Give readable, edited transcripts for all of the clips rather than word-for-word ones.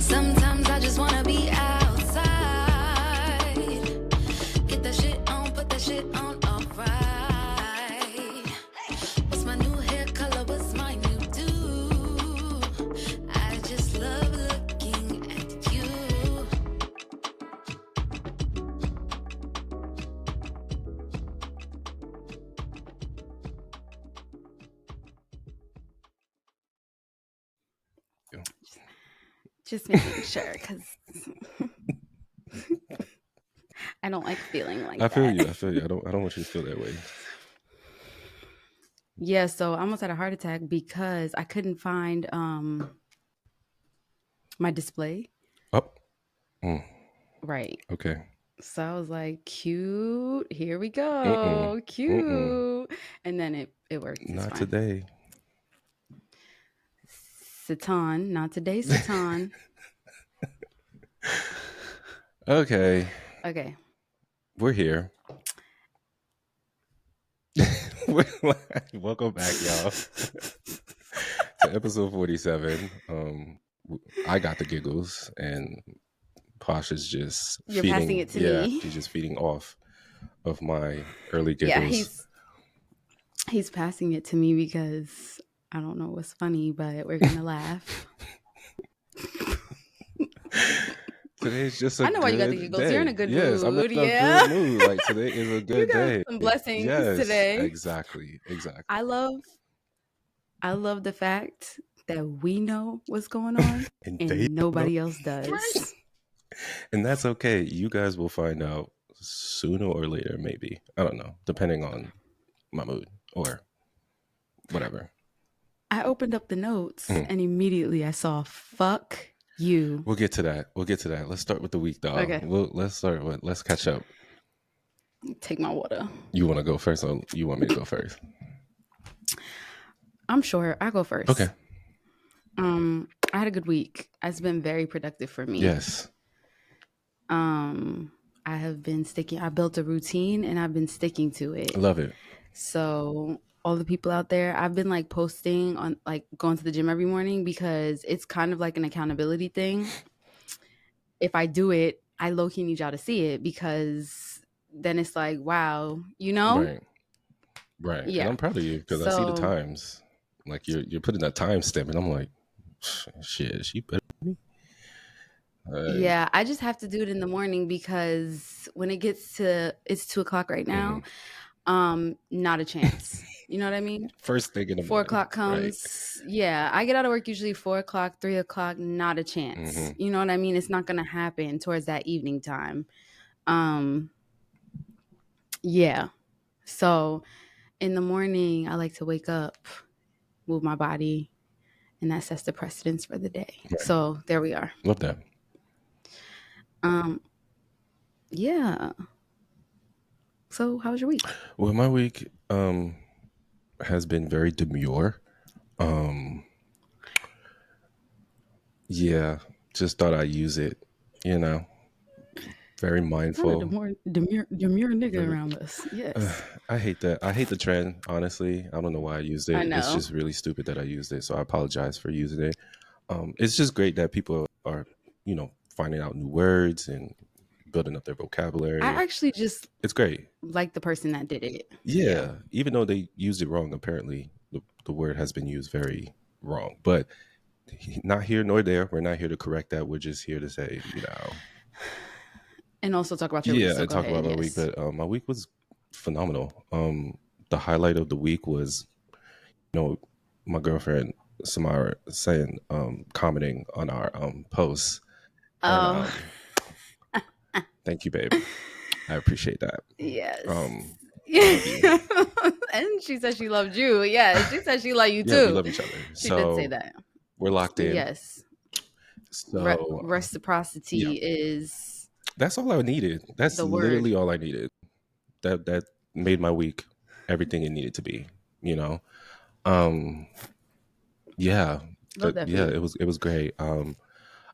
Sometimes I just wanna be outside. Get that shit on, put that shit on, alright. What's my new hair color? What's my new do? I just love looking at you. Just making sure, because I don't like feeling like I feel that. you. I feel you. I don't want you to feel that way. Yeah, so I almost had a heart attack because I couldn't find my display. Oh. Right. Okay. So I was like, cute. Here we go. Cute. And then it worked. It's Not fine. today. Satan. Not today, Satan. Okay. Okay. We're here. Welcome back, y'all, to episode 47. I got the giggles, and Posh is just You're feeding. passing it to me. She's just feeding off of my early giggles. Yeah, he's passing it to me because I don't know what's funny, but we're gonna laugh. Today's just I know why you got the giggles. day. You're in a good yes, mood. I'm in Yeah. a good mood. Like, today is a good You got day. some blessings yes, today. Exactly. I love the fact that we know what's going on and nobody else does. Right. And that's okay. You guys will find out sooner or later, maybe. I don't know, depending on my mood or whatever. I opened up the notes and immediately I saw "fuck you." We'll get to that. Let's start with the week, dog. Okay. Let's catch up. Take my water. You want to go first, or you want me to go first? I'm sure I'll go first. Okay. I had a good week. It's been very productive for me. Yes. I have been sticking. I built a routine and I've been sticking to it. Love it. So all the people out there, I've been like posting on like going to the gym every morning because it's kind of like an accountability thing. If I do it, I low-key need y'all to see it because then it's like, wow, you know? Right. Yeah. And I'm proud of you because I see the times. Like you're putting that time stamp, and I'm like, shit, she better than me. Yeah, I just have to do it in the morning because when it gets to it's 2:00 right now, not a chance. You know what I mean? First thing in the 4 morning. o'clock comes. Right. Yeah, I get out of work usually 4 o'clock, 3 o'clock, not a chance. You know what I mean? It's not going to happen towards that evening time. Yeah. So in the morning, I like to wake up, move my body, and that sets the precedence for the day. Right. So there we are. Love that. Yeah. So how was your week? Well, my week has been very demure. Yeah, just thought I'd use it, you know. Very mindful. Demure nigga around us. Yes. I hate that. I hate the trend, honestly. I don't know why I used it. I know. It's just really stupid that I used it. So I apologize for using it. It's just great that people are, finding out new words and building up their vocabulary. I actually just it's great. Like the person that did it. Yeah. Even though they used it wrong, apparently the word has been used very wrong. But not here nor there. We're not here to correct that. We're just here to say, And also talk about your week. So talk about my week. But my week was phenomenal. The highlight of the week was, my girlfriend Samara saying, commenting on our posts. Oh, thank you, babe. I appreciate that. Yes. And she said she loved you. Yeah, she said she loved you too. Yeah, we love each other. She did say that. We're locked in. Yes. So reciprocity is. That's all I needed. That's literally all I needed. That made my week everything it needed to be. Yeah. It was great.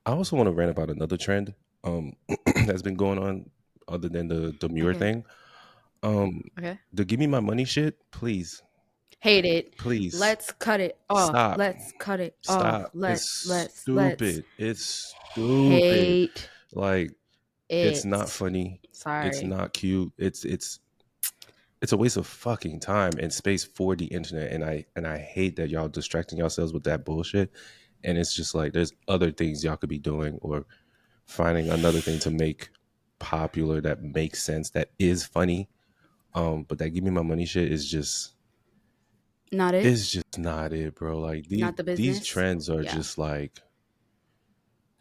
I also want to rant about another trend that's been going on other than the demure thing. The give me my money shit, please. Hate it. Please Let's cut it off. stop. Let's cut it off. Stop. It's Let's stupid. It's stupid. hate Like, it's not it. funny. It's Sorry. not cute. It's a waste of fucking time and space for the internet. And I hate that y'all distracting yourselves with that bullshit. And it's just like there's other things y'all could be doing or finding another thing to make popular that makes sense, that is funny. But that give me my money shit is just Not it. it's just not it, bro. Like Not the these business. trends are Yeah. just like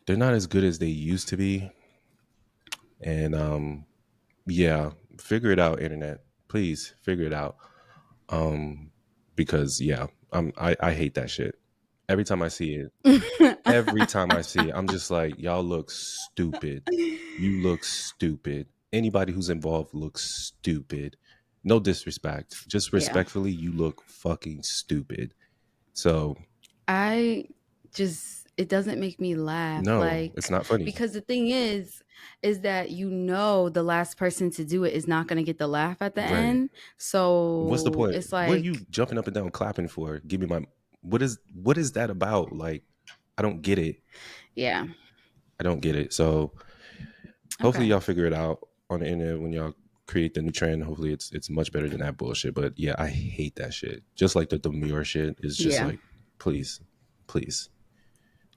they're not as good as they used to be. And yeah, figure it out, internet. Please figure it out. Because yeah, I hate that shit. Every time I see it, I'm just like, y'all look stupid. You look stupid. Anybody who's involved looks stupid. No disrespect. Just respectfully, you look fucking stupid. So it doesn't make me laugh. no, Like, it's not funny. because the thing is that the last person to do it is not going to get the laugh at the Right. end. So What's the point? It's What are like, you jumping up and down clapping for? Give me my what is that about? Like, I don't get it. yeah. I don't get it. So hopefully Okay. y'all figure it out on the internet when y'all create the new trend. Hopefully it's much better than that bullshit. But yeah, I hate that shit. Just like the demure shit is just Yeah. like, please.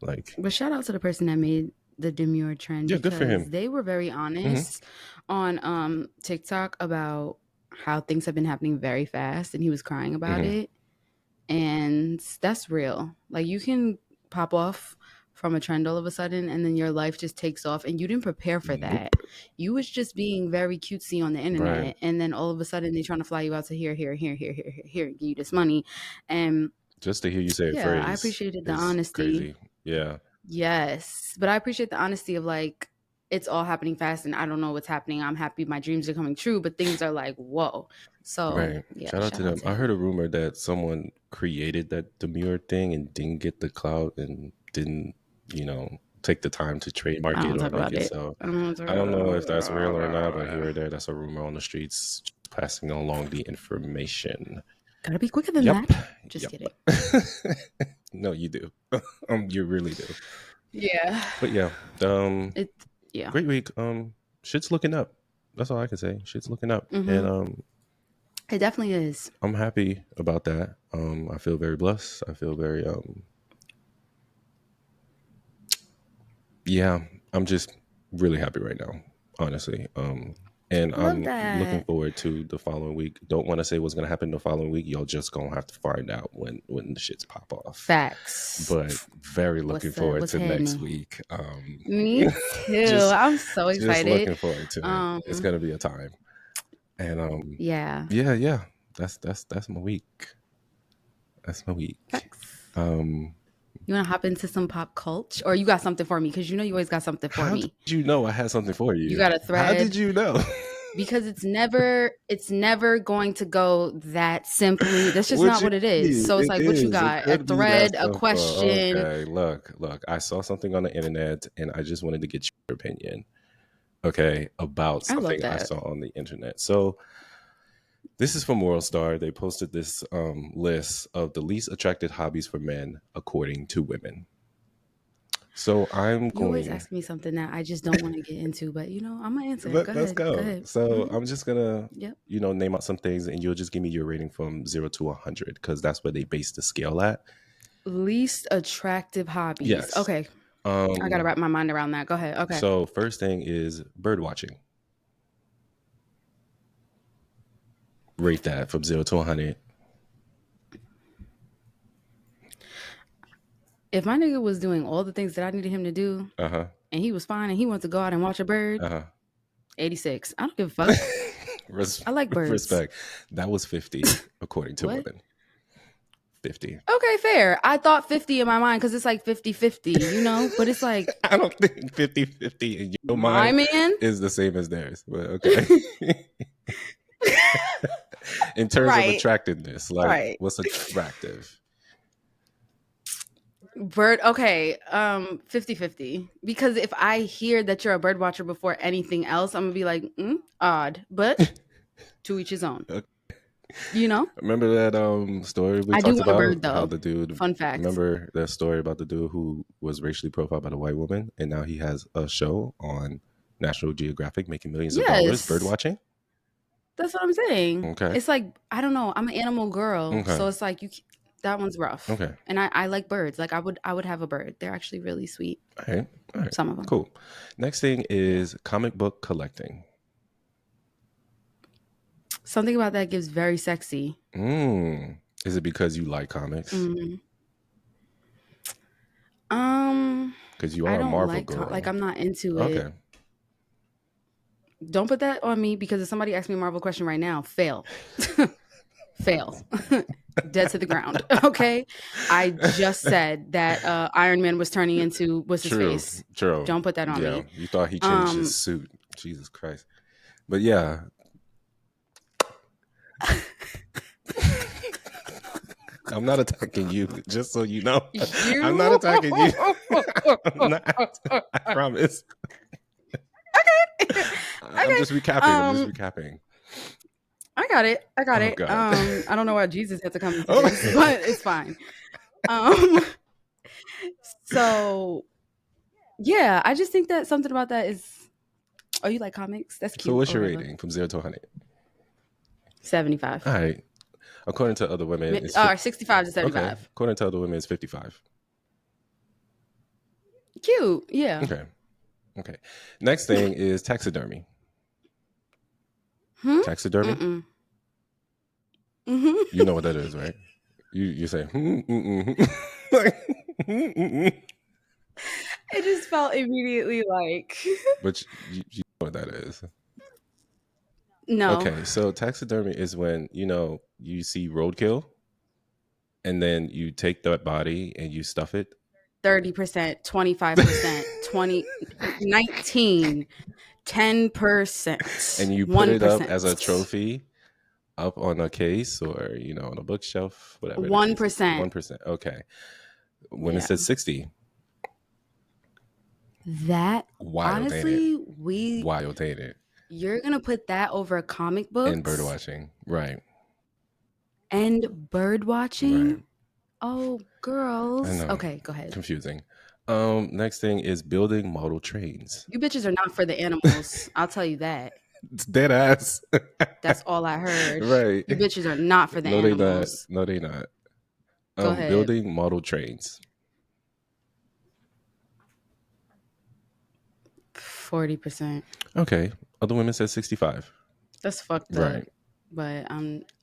Like, But shout out to the person that made the demure trend, yeah, good for because him. they were very honest on TikTok about how things have been happening very fast, and he was crying about Mhm. it. And that's real. Like, you can pop off from a trend all of a sudden, and then your life just takes off, and you didn't prepare for that. Nope. You was just being very cutesy on the internet, Right. and then all of a sudden they're trying to fly you out to here, and give you this money. And Just to hear you say a yeah, phrase I appreciated the is honesty. crazy. Yeah. Yes, but I appreciate the honesty of like, it's all happening fast and I don't know what's happening. I'm happy my dreams are coming true, but things are like, whoa. So Right. yeah, Shout out to them. I heard a rumor that someone created that demure thing and didn't get the clout and didn't, take the time to I trademark don't it or talk make about it. it. So I don't I don't know if that's real or not, but here or there, that's a rumor on the streets, just passing along the information. Gotta be quicker than Yep. that. Just Yep. kidding. No, you do. You really do. Yeah. But yeah, Yeah. great week. Shit's looking up. That's all I can say. Shit's looking up, Mhm. and It definitely is. I'm happy about that. I feel very blessed. I feel very yeah, I'm just really happy right now, honestly. And Love I'm looking that. forward to the following week. Don't want to say what's gonna happen the following week. Y'all just gonna have to find out when the shits pop off. Facts. But very looking forward to next week. Me too. I'm so just excited. looking forward to it. It's gonna be a time. And Yeah. yeah. That's my week. That's my week. Facts. You want to hop into some pop culture, or you got something for me? Because you always got something for How me. did you know I had something for you? You got a thread. How did you know? Because it's never going to go that simply. That's just not what it is. So it's like, what you got? A thread, a question. Okay, look. I saw something on the internet, and I just wanted to get your opinion. Okay, about something I saw on the internet. So this is from World Star. They posted this list of the least attractive hobbies for men according to women. So You always ask me something that I just don't want to get into, but I'm gonna answer. Let's go. Go ahead. So I'm just gonna, Yep. Name out some things, and you'll just give me your rating from 0 to 100 because that's where they base the scale at. Least attractive hobbies. Yes. Okay. I gotta wrap my mind around that. Go ahead. Okay. So first thing is bird watching. Rate that from 0 to 100. If my nigga was doing all the things that I needed him to do, and he was fine, and he wanted to go out and watch a bird, 86. I don't give a fuck. I like birds. Respect. That was 50 according to women. 50. Okay, fair. I thought 50 in my mind because it's like 50-50, but it's like I don't think 50-50 in your my mind man is the same as theirs, but okay. In terms of attractiveness, like what's attractive? Bird, okay, 50-50. Because if I hear that you're a bird watcher before anything else, I'm gonna be like, odd, but to each his own. Okay. You know? Remember that story we I do talked want a about? bird, How though. the dude, Fun fact. remember that story about the dude who was racially profiled by the white woman, and now he has a show on National Geographic making millions of dollars bird Yes. watching? That's what I'm saying. Okay. It's like, I don't know. I'm an animal girl. Okay. So it's like, that one's rough. Okay. And I like birds. Like I would have a bird. They're actually really sweet. All right. All right. Some of them. Cool. Next thing is comic book collecting. Something about that gives very sexy. Is it because you like comics? Because you are I a don't Marvel like girl. like I'm not into it. Okay. Don't put that on me, because if somebody asks me a Marvel question right now, fail. Fail. Dead to the ground. Okay? I just said that Iron Man was turning into what's his face. True. Don't put that on me. You thought he changed his suit. Jesus Christ. But yeah. I'm not attacking you, just so you know. I'm not attacking you. I'm not. I promise. Okay. I'm just recapping. I got it. God. I don't know why Jesus had to come into this, but it's fine. So yeah, I just think that something about that is. Oh, you like comics? That's cute. So what's your rating from 0 to 100? 75. All right. According to other women, it's 65 to 75. Okay. According to other women, it's 55. Cute. Yeah. Okay. Next thing is taxidermy. Taxidermy? You know what that is, right? You say, It just felt immediately like. But you know what that is. No. Okay, so taxidermy is when, you see roadkill and then you take that body and you stuff it. 30%, 25%, 20, 19, 10%. And you put 1%. It up as a trophy up on a case or, on a bookshelf, whatever. 1%. 1%. Okay. Women said 60. That, wild, honestly, wild, ain't it? You're going to put that over comic books? And bird watching. Right. And bird watching? Right. Oh, girls. Okay, go ahead. Confusing. Next thing is building model trains. You bitches are not for the animals. I'll tell you that. It's dead ass. That's all I heard. Right. You bitches are not for the animals. No, they not. Go ahead. Building model trains. 40%. Okay. Other women said 65. That's fucked up. Right. But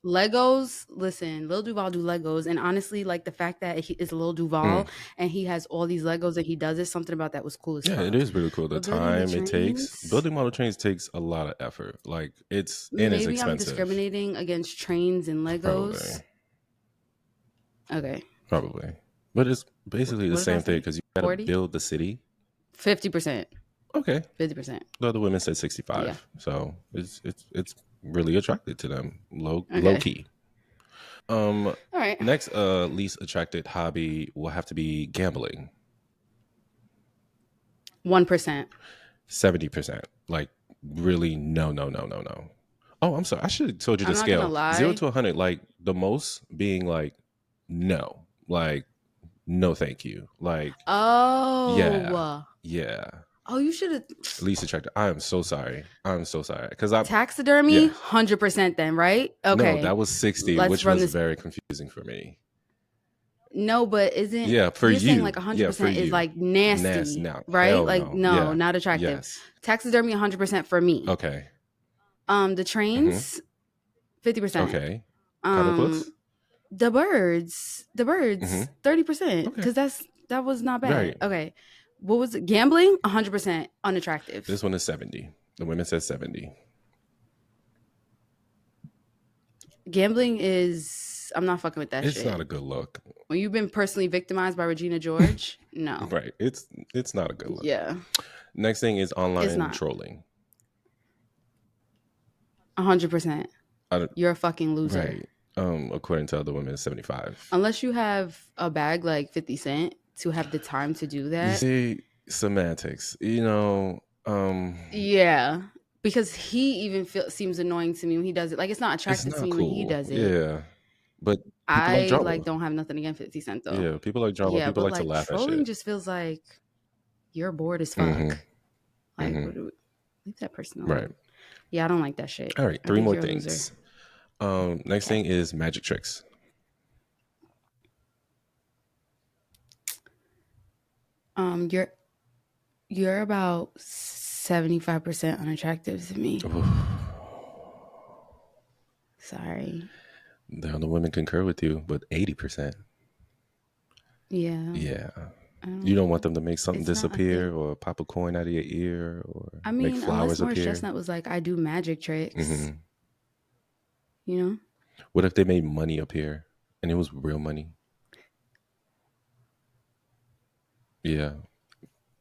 Legos, listen, Lil Duval do Legos, and honestly, like the fact that it's Lil Duval and he has all these Legos and he does it, something about that was cool as fuck. Yeah, it is really cool. The time it takes, building model trains takes a lot of effort. Like it's expensive. Maybe I'm discriminating against trains and Legos. Probably. Okay. Probably, but it's basically the same thing because you got to build the city. 50%. Okay. 50%. The other women said 65. Yeah. So it's really attracted to them. Low key. All right. Next, least attracted hobby will have to be gambling. 1%. 70%. Like really, no. Oh, I'm sorry. I should have told you the scale. 0 to 100. Like the most being like no. Like no, thank you. Like yeah. Oh, you should have. Least attractive. I am so sorry. Because taxidermy, 100% then, right? Okay. No, that was 60, which was very confusing for me. No, but isn't for you're you saying like 100% is like nasty, now, right? Like no, not attractive. Yes. Taxidermy, 100% for me. Okay. The trains, 50%. Okay. Comic books? The birds, 30%. Because that was not bad. Right. Okay. What was it? Gambling? 100% unattractive. This one is 70. The women said 70. Gambling is... I'm not fucking with that shit. It's not a good look. When you've been personally victimized by Regina George, no. Right. It's not a good look. Yeah. Next thing is online trolling. 100%. You're a fucking loser. Right. According to other women, 75. Unless you have a bag like 50 Cent to have the time to do that. You see, semantics. Yeah. because he even seems annoying to me when he does it. Like, it's not It's attractive to not me when he cool. does it. Yeah. But people like I like drama. don't have nothing against 50 Cent though. Yeah, people like drama. Yeah, People but like to like laugh at trolling shit. just feels like you're bored as hmm fuck. Like, hmm what leave that person Right. alone. Yeah, I don't like that shit. All right. I 3 think more you're a loser. things. Next Okay. thing is magic tricks. You're about 75% unattractive to me. Sorry. The other women concur with you, but 80%. Yeah. Yeah. You don't want them to make something It's not a disappear thing. or pop a coin out of your ear or I make mean, unless flowers Morris appear. Chestnut was like, I do magic tricks. You know? What if they made money appear and it was real money? Yeah.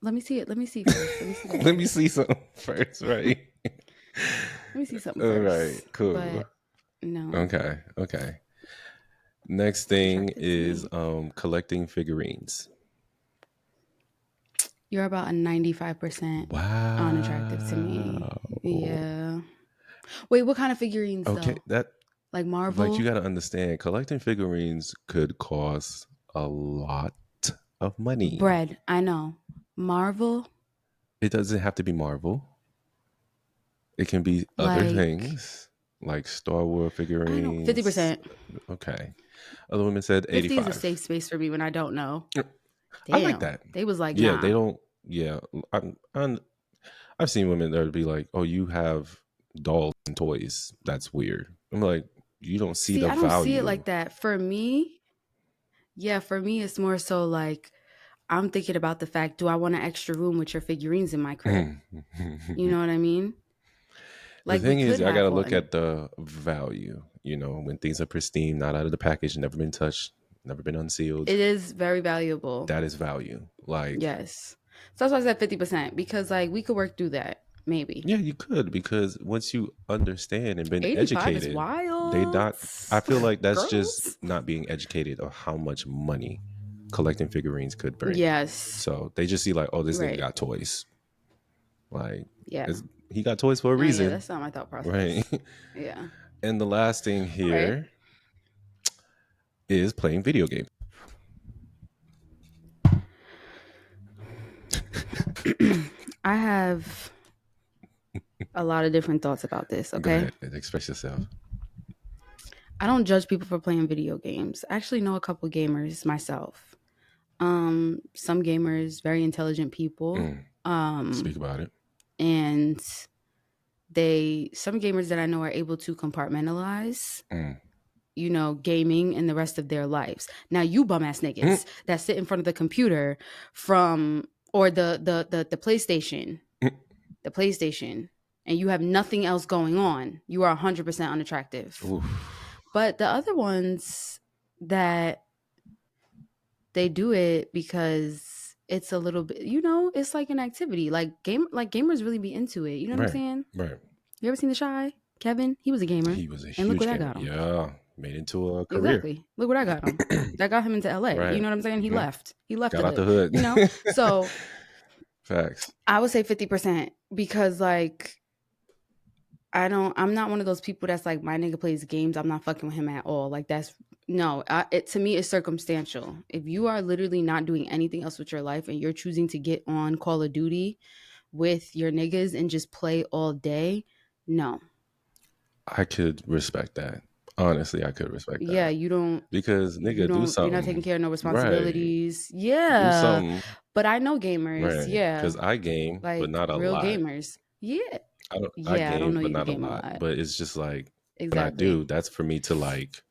Let me see it. Let me see first. Let me see that Let me first. see something first, right? Let me see something All first. right, cool. But no. Okay. Next thing Attractive to is me. collecting figurines. You're about a 95% Wow. unattractive to me. Yeah. Wait, what kind of figurines Okay, though? that Like Marvel? like you got to understand, collecting figurines could cost a lot of money. Bread, I know. Marvel? It doesn't have to be Marvel. It can be other Like, things like Star Wars figurines. I don't, 50%. Okay. Other women said 50 is a 85. safe space for me when I don't know. I like Damn. that. They was like, Yeah, nah. they don't. Yeah, I've seen women that would be like, "Oh, you have dolls and toys. That's weird." I'm like, you don't see the I don't value. see it like that. For me, it's more so like, I'm thinking about the fact, do I want an extra room with your figurines in my crib? You know what I mean? Like, the thing we is, could I have gotta look one. at the value. You know, when things are pristine, not out of the package, never been touched, never been unsealed. It is very valuable. That is value. Like, yes. So that's why I said 50%, because like we could work through that. Maybe. yeah, you could, because once you understand and been 85 educated, is wild. they not. I feel like that's Girls? just not being educated of how much money collecting figurines could bring. Yes. So they just see like, oh, this nigga Right. got toys. Like, Yeah. he got toys for a reason. Yeah, that's not my thought process. Right. Yeah. And the last thing here is playing video games. I have a lot of different thoughts about this, Go okay? ahead, express yourself. I don't judge people for playing video games. I actually know a couple gamers myself. Some gamers, very intelligent people. Speak about it. And some gamers that I know are able to compartmentalize, you know, gaming and the rest of their lives. Now, you bum ass niggas that sit in front of the computer or the PlayStation, the PlayStation, and you have nothing else going on, you are 100% unattractive. Oof. But the other ones that they do it because it's a little bit, you know, it's like an activity. Like gamers really be into it. You know what I'm saying? Right. You ever seen The Shy? Kevin? He was a gamer. He was a and huge look what gamer. I got him. Yeah. Made into a career. Exactly. Look what I got him. That got him into LA. Right. You know what I'm saying? He left. He left. Got out the hood. You know? So facts. I would say 50% because like I'm not one of those people that's like, my nigga plays games, I'm not fucking with him at all. Like that's no, to me it's circumstantial. If you are literally not doing anything else with your life and you're choosing to get on Call of Duty with your niggas and just play all day, no. I could respect that. Honestly, I could respect that. Yeah, you don't, because nigga, do something. You're not taking care of no responsibilities. Right. Yeah. Do something. But I know gamers. Right. Yeah. Because I game, like but not a real lot. gamers. Yeah. I game, I don't know but you not a game lot. But it's just like, exactly. when I do, that's for me to like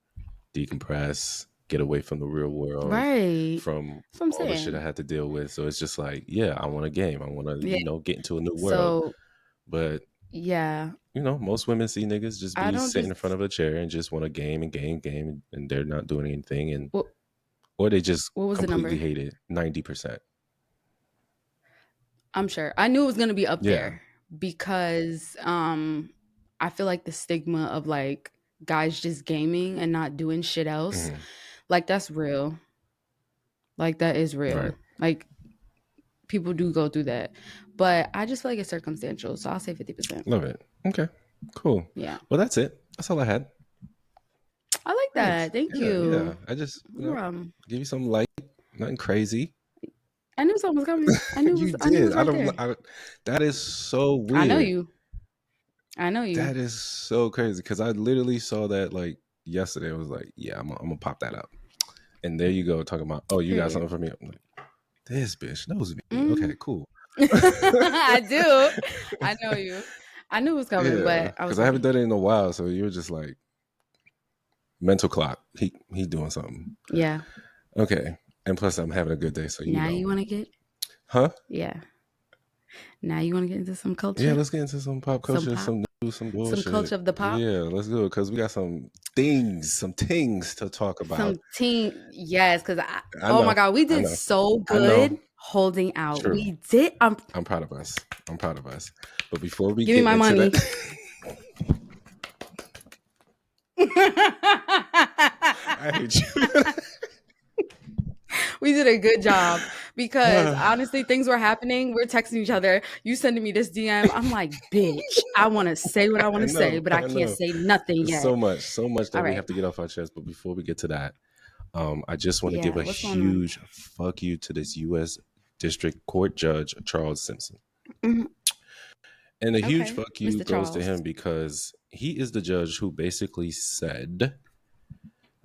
decompress, get away from the real world, right? From all the shit I had to deal with. So it's just like, yeah, I want a game. I want to, you know, get into a new world. But yeah, you know, most women see niggas just be sitting in front of a chair and just want to game, and they're not doing anything, and or they just completely hate it. 90%. I'm sure. I knew it was gonna be up there because I feel like the stigma of like guys just gaming and not doing shit else, like that's real. Like that is real. Right. Like people do go through that, but I just feel like it's circumstantial. So I'll say 50%. Love it. Okay, cool. Yeah. Well, that's it. That's all I had. I like Thanks. that. Thank Yeah, yeah. you. I just, Um, give you some light, nothing crazy. I knew something was coming. I knew it You was. I knew it did. was right there. That is so I know weird. you. I know you. That is so crazy because I literally saw that like yesterday. I was like, yeah, I'm gonna pop that up. And there you go, talking about, oh, you got Period. something for me. I'm like, this bitch knows me. Mm. Okay, cool. I do. I know you. I knew it was coming, Yeah, but I was because I haven't ready. done it in a while. So you were just like mental clock. He's doing something. Yeah. Okay, and plus I'm having a good day. So Now you want to get. huh? Yeah. Now you want to get into some Yeah, culture, let's get into some pop some culture, pop, some news, some some bullshit. culture of the pop, Yeah, let's do it because we got some things to talk about. some teen. Yes, because I oh my know, god, we I did know, so I know. good holding out. True. We did. I'm proud of us. I'm proud of us. But before we Give me get my into that, money. I hate you. We did a good job because honestly, things were happening. We're texting each other. You sending me this DM. I'm like, bitch, I want to say what I want I to say, know, but I I can't know. say nothing There's yet. so much that All we right. have to get off our chest. But before we get to that, I just want to give Yeah. a What's going on? huge fuck you to this U.S. District Court Judge Charles Simpson. Mhm. And a huge Okay. fuck you Mr. goes to Charles. him because he is the judge who basically said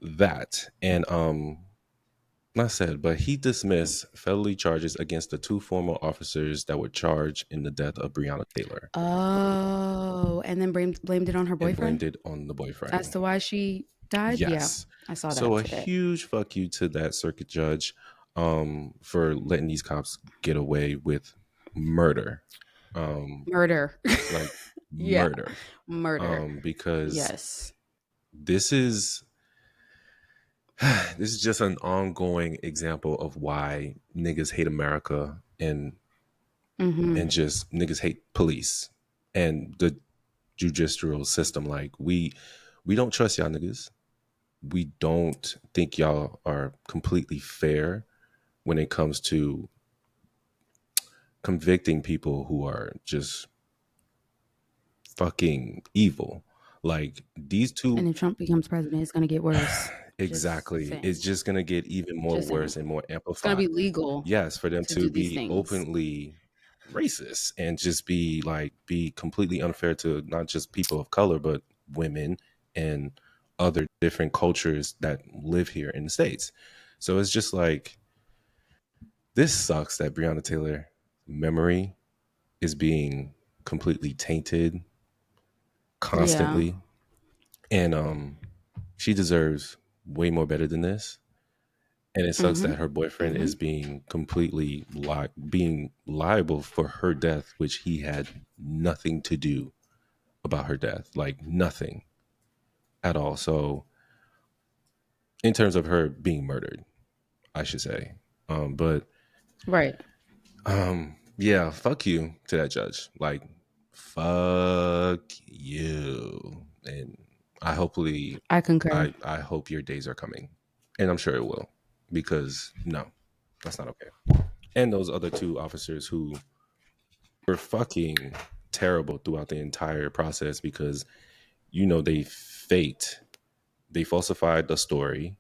that, and not said, but he dismissed felony charges against the two former officers that were charged in the death of Breonna Taylor Oh, and then blamed it on her and boyfriend blamed it on the as boyfriend. to why she died. Yeah, Yes. I saw that So a today. huge fuck you to that circuit judge for letting these cops get away with murder. Um, Murder. like Yeah, murder. murder. Because Yes. this is this is just an ongoing example of why niggas hate America Mm-hmm. and just niggas hate police and the judicial system. Like we don't trust y'all niggas. We don't think y'all are completely fair when it comes to convicting people who are just fucking evil. Like these two And if Trump becomes president, it's gonna get worse. Just exactly. It's saying. just gonna get even more Just saying. worse and more It's gonna amplified. be legal Yes, for them to to do these be things. openly racist and just be completely unfair to not just people of color but women and other different cultures that live here in the States. So it's just like this sucks that Breonna Taylor memory is being completely tainted Yeah. constantly. And she deserves way more better than this. And it sucks Mm-hmm. that her boyfriend Mm-hmm. is being completely being liable for her death, which he had nothing to do about her death, like nothing at all. So, in terms of her being murdered, I should say, but Right. yeah, fuck you to that judge. Like, fuck you, and I concur. I hope your days are coming, and I'm sure it will, because no, that's not okay. And those other two officers who were fucking terrible throughout the entire process because they falsified the story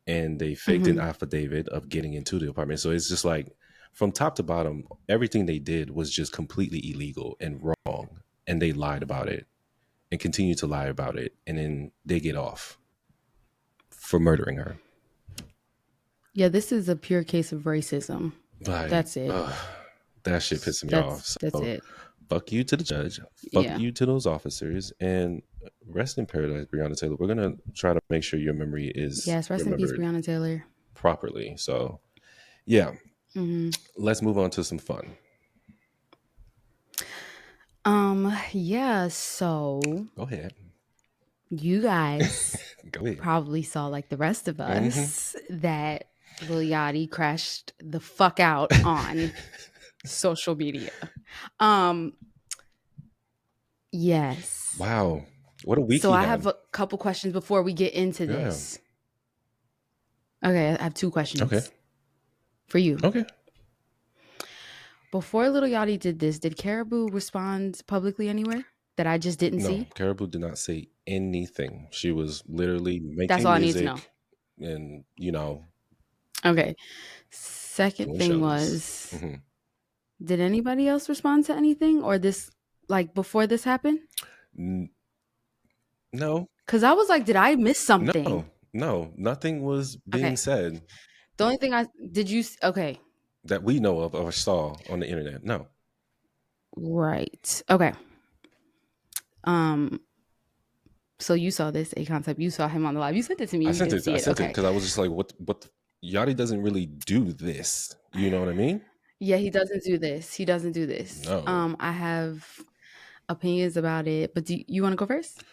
and they faked an Mm-hmm. affidavit of getting into the apartment. So it's just like from top to bottom, everything they did was just completely illegal and wrong. And they lied about it and continue to lie about it. And then they get off for murdering her. Yeah, this is a pure case of racism. Like, That's it. that shit pissing me off. That's So it. fuck you to the judge. Fuck Yeah. you to those officers. And rest in paradise, Breonna Taylor. We're gonna try to make sure your memory is Yes. Rest in peace, remembered Breonna Taylor. properly. So yeah, Mm-hmm. let's move on to some fun. Yeah, so Go ahead. you guys Go ahead. probably saw, like the rest of Mm-hmm. us, that Lil Yachty crashed the fuck out on social media. Yes. Wow. What a week So he I had. have a couple questions before we get into Yeah. this. Okay, I have two Okay. questions for you. Okay. Before Lil Yachty did this, did Caribou respond publicly anywhere? that I just didn't No, see? Caribou did not say anything. She was literally That's all making I need to know. music and, Okay. Second doing thing shows. was, did anybody else respond to anything or this, like before this happened? No, Because I was like, did I miss something? no, nothing was being Okay. said The only thing okay. that we know of or saw on the internet. No. Right. Okay. So you saw this A Concept. You saw him on the live. You sent it to me. I You sent didn't it. see I it. sent it Okay. because I was just like, what Yachty doesn't really do this. You know what I mean? Yeah, he doesn't do this. He doesn't do this. No. I have opinions about it, but do you want to go first?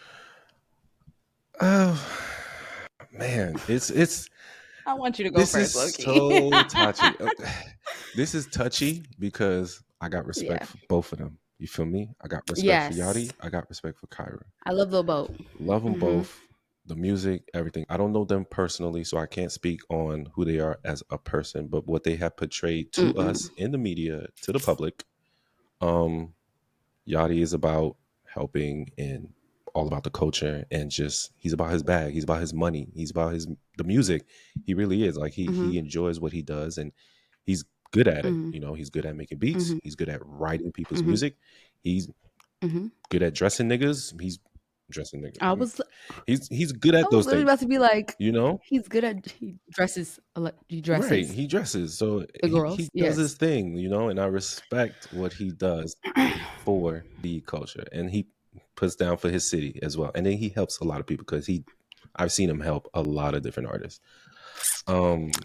Oh man, it's I want you to go this is first, Loki. so touchy. This is touchy because I got respect Yeah. for both of them. You feel me? I got respect for Yes. Yachty. I got respect for Kyra. I love Lil Boat. Love them Mm-hmm. both. The music, everything. I don't know them personally, so I can't speak on who they are as a person. But what they have portrayed to us in the media, to the public, Yachty is about helping and all about the culture and just he's about his bag, he's about his money, he's about the music. He really is. Like he enjoys what he does and he's good at it. He's good at making beats, he's good at writing people's music, he's good at dressing niggas, he's dressing niggas. I was He's good I at was those literally things, about to be like, you know? he's good at he dresses Right. He dresses. So the he girls. does his Yes. thing, and I respect what he does for the culture. And he puts down for his city as well. And then he helps a lot of people because I've seen him help a lot of different artists.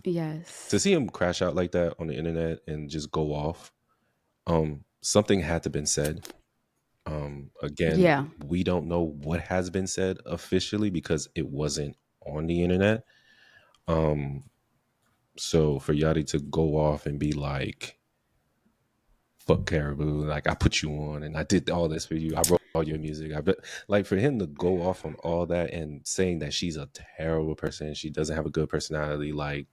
Yes. To see him crash out like that on the internet and just go off, something had to been said. Again, Yeah. we don't know what has been said officially because it wasn't on the internet. So for Yachty to go off and be like, fuck Caribou, like I put you on and I did all this for you, I wrote all your music. I bet, like, for him to go off on all that and saying that she's a terrible person, she doesn't have a good personality, like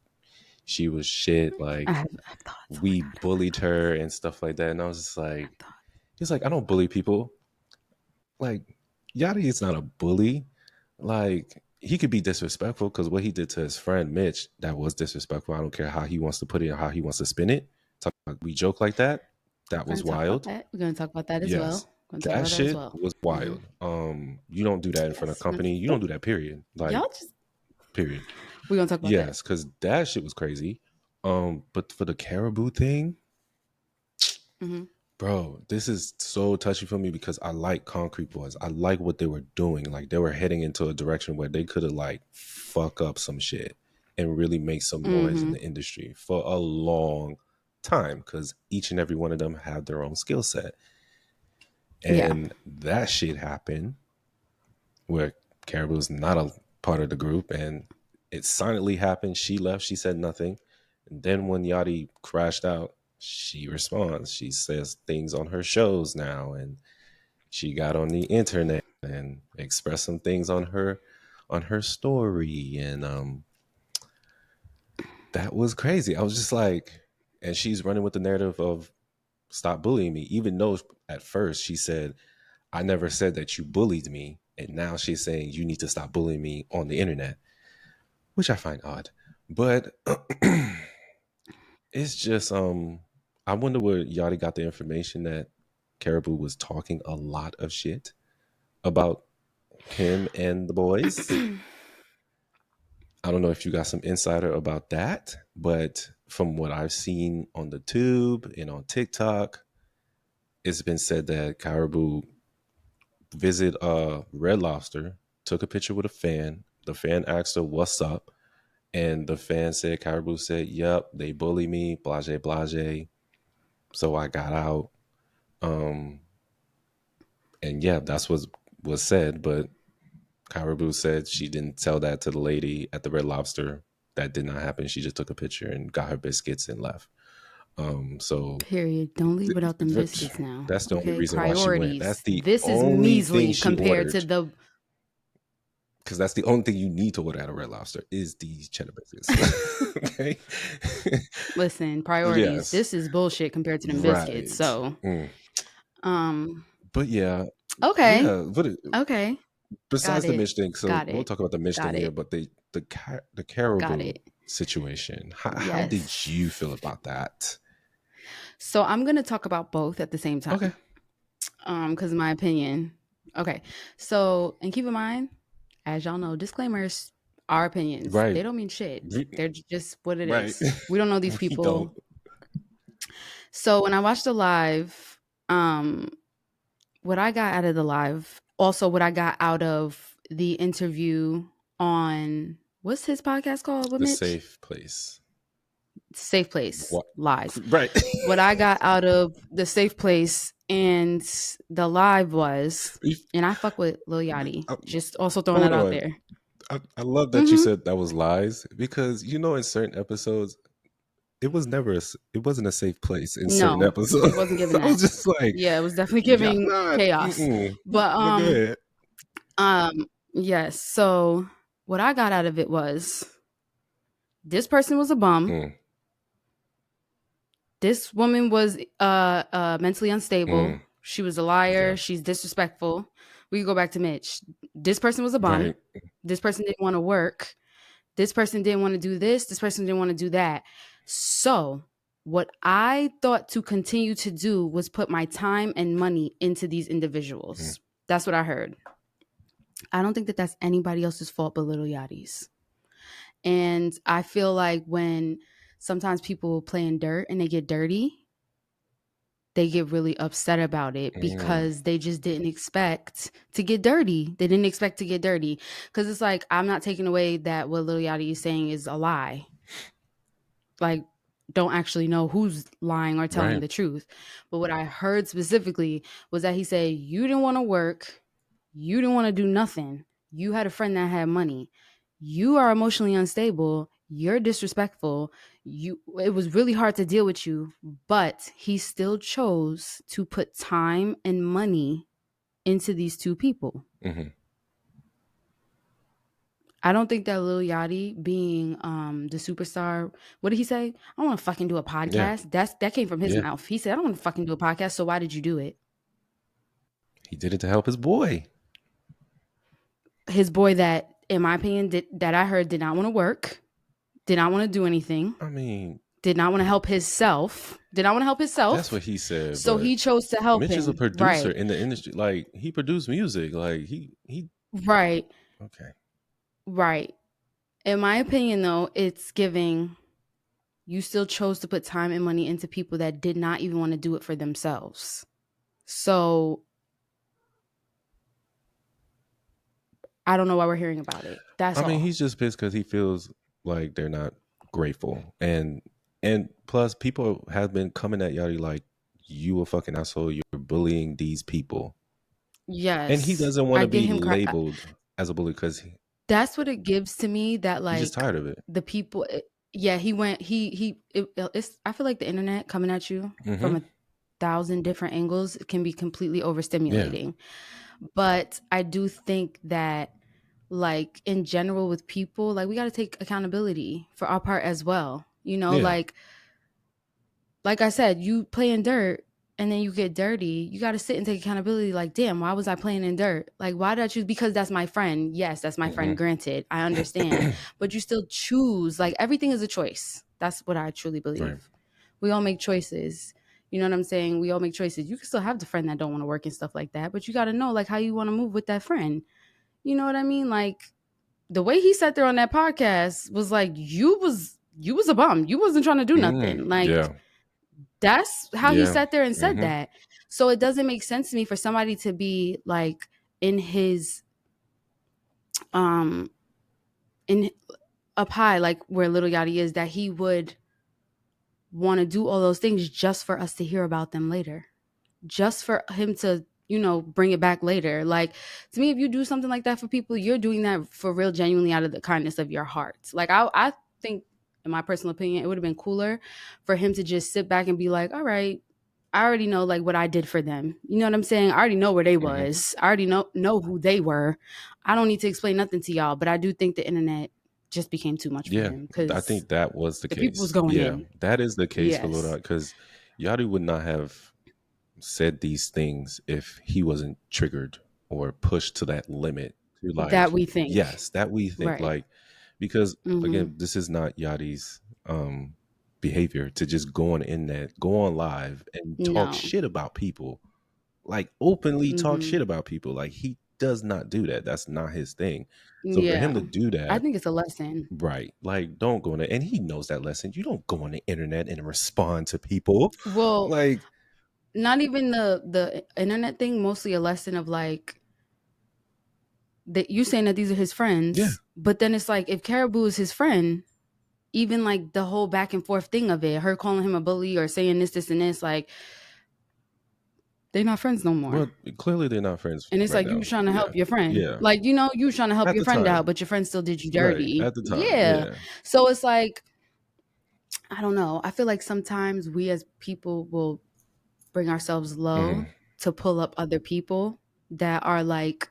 she was shit, I like have thoughts. we bullied her and stuff like that. And I was just like, he's like, I don't bully people. Like, Yachty is not a bully. Like, he could be disrespectful because what he did to his friend Mitch, that was disrespectful. I don't care how he wants to put it or how he wants to spin it. We joke like that. That was wild. We're gonna talk about that as Yes. well. We're gonna talk That about that as shit well. was wild. You don't do that in front of company. You don't do that, period. Like, Y'all just period. we're gonna talk about Yes, because that shit was crazy. But for the Caribou thing, bro, this is so touchy for me because I like Concrete Boys. I like what they were doing. Like, they were heading into a direction where they could have like fuck up some shit and really make some noise in the industry for a long time because each and every one of them have their own skill set. And that shit happened where Caribou's not a part of the group and it silently happened. She left. She said nothing. And then when Yachty crashed out, she responds. She says things on her shows now, and she got on the internet and expressed some things on her story, and that was crazy. I was just like, and she's running with the narrative of stop bullying me, even though at first she said, I never said that you bullied me, and now she's saying you need to stop bullying me on the internet, which I find odd. But it's just I wonder where Yachty got the information that Caribou was talking a lot of shit about him and the boys. I don't know if you got some insider about that, but from what I've seen on the tube and on TikTok, it's been said that Caribou visit Red Lobster, took a picture with a fan. The fan asked her, "What's up?" And the fan said, Caribou said, "Yep, they bully me, blase, blase. So I got out." And yeah, that's what was said. But Caribou said she didn't tell that to the lady at the Red Lobster. That did not happen. She just took a picture and got her biscuits and left. So period. Don't leave without them biscuits now. that's the only reason Priorities. why she went. That's the this is only measly thing she compared ordered. to the. Because that's the only thing you need to order at a Red Lobster is these cheddar biscuits. Okay. Listen, priorities. Yes. This is bullshit compared to them biscuits. So, But yeah, Okay. Yeah, but Okay. besides Got the it. Mitch thing, so Got we'll it. talk about the Mitch thing Got here, it. but the Got Caribou it. situation. How did Yes. you feel about that? So I'm gonna talk about both at the same Okay. time. Because my opinion. Okay. So and keep in mind, as y'all know, disclaimers are opinions. Right. They don't mean shit. They're just what it Right. is. We don't know these We don't. people. So when I watched the live, what I got out of the live, also what I got out of the interview on what's his podcast called with The Mitch? safe place. Safe Place What? Live. Right. What I got out of the Safe Place and the live was, and I fuck with Lil Yachty. Just also throwing that Hold out on. there. I love that you said that was lies, because in certain episodes it wasn't a safe place in certain No, episodes. it wasn't giving So I that. was just like, Yeah, it was definitely y'all giving not. chaos. But But go ahead. yes. So what I got out of it was this person was a bum. Mm, This woman was mentally unstable. mm, She was a liar. yeah. She's disrespectful. We can go back to Mitch. This person was a bum. Right. This person didn't want to work. This person didn't want to do this. This person didn't want to do that. So what I thought to continue to do was put my time and money into these individuals. Mm. That's what I heard. I don't think that that's anybody else's fault but Little Yachty's. And I feel like when sometimes people play in dirt and they get dirty, they get really upset about it because they just didn't expect to get dirty. They didn't expect to get dirty. Because it's like, I'm not taking away that what Lil Yachty is saying is a lie. Like, don't actually know who's lying or telling Right. the truth. But what I heard specifically was that he said, you didn't want to work. You didn't want to do nothing. You had a friend that had money. You are emotionally unstable. You're disrespectful. It was really hard to deal with you, but he still chose to put time and money into these two people. Mm-hmm. I don't think that Lil Yachty being the superstar, what did he say? I don't want to fucking do a podcast. That came from his mouth. He said, I don't want to fucking do a podcast. So why did you do it? He did it to help his boy. His boy that, in my opinion, that I heard did not want to work, did not want to do anything. I mean, did not want to help himself. Did not want to help himself. that's what he said. So he chose to help Mitch him. is a producer right. in the industry. Like, he produced music. Like, he. Right. Okay. Right. In my opinion, though, it's giving. You still chose to put time and money into people that did not even want to do it for themselves. So I don't know why we're hearing about it. That's I mean, all. he's just pissed because he feels like they're not grateful, and plus, people have been coming at Yachty like, you a fucking asshole. You're bullying these people. Yes. And he doesn't want to be labeled as a bully because that's what it gives to me. That like he's just tired of it. The people. He went. It's. I feel like the internet coming at you from 1,000 different angles can be completely overstimulating. Yeah. But I do think that, like, in general with people, like, we got to take accountability for our part as well. You know, like I said, you play in dirt and then you get dirty. You got to sit and take accountability. Like, damn, why was I playing in dirt? Like, why did I choose? Because that's my friend. Yes, that's my friend. Granted, I understand. But you still choose. Like, everything is a choice. That's what I truly believe. Right. We all make choices. You know what I'm saying? We all make choices. You can still have the friend that don't want to work and stuff like that. But you got to know, like, how you want to move with that friend. You know what I mean? Like, the way he sat there on that podcast was like, you was a bum. You wasn't trying to do nothing. Like, that's how he sat there and said that. So it doesn't make sense to me for somebody to be like in his, in up high, like where Little Yachty is, that he would want to do all those things just for us to hear about them later, just for him to, bring it back later. Like, to me, if you do something like that for people, you're doing that for real, genuinely out of the kindness of your heart. Like, I think, in my personal opinion, it would have been cooler for him to just sit back and be like, all right, I already know like what I did for them. You know what I'm saying? I already know where they was. I already know who they were. I don't need to explain nothing to y'all, but I do think the internet just became too much for him. Because I think that was the case. People was going in. That is the case for Lil Yachty, because Yachty would not have said these things if he wasn't triggered or pushed to that limit to That like, we think. yes, that we think Right. like, because Mhm. again, this is not Yachty's behavior to just go on internet, go on live and talk No. shit about people, like openly talk Mhm. shit about people. Like he does not do that. That's not his thing. So for him Yeah. to do I that, think it's a lesson. right? Like don't go on it, and he knows that lesson. You don't go on the internet and respond to people. Well, Like not even the internet thing, mostly a lesson of like that you saying that these are his friends, Yeah. but then it's like if Caribou is his friend, even like the whole back and forth thing of it, her calling him a bully or saying this and this, like they're not friends no more. well, clearly they're not friends And it's right like now. you was trying to Yeah. help your friend. Yeah. Like, you was trying to help At your the friend time. out, but your friend still did you Right. dirty. At the time. Yeah. Yeah. So it's like, I don't know. I feel like sometimes we as people will bring ourselves low Mhm. to pull up other people that are like,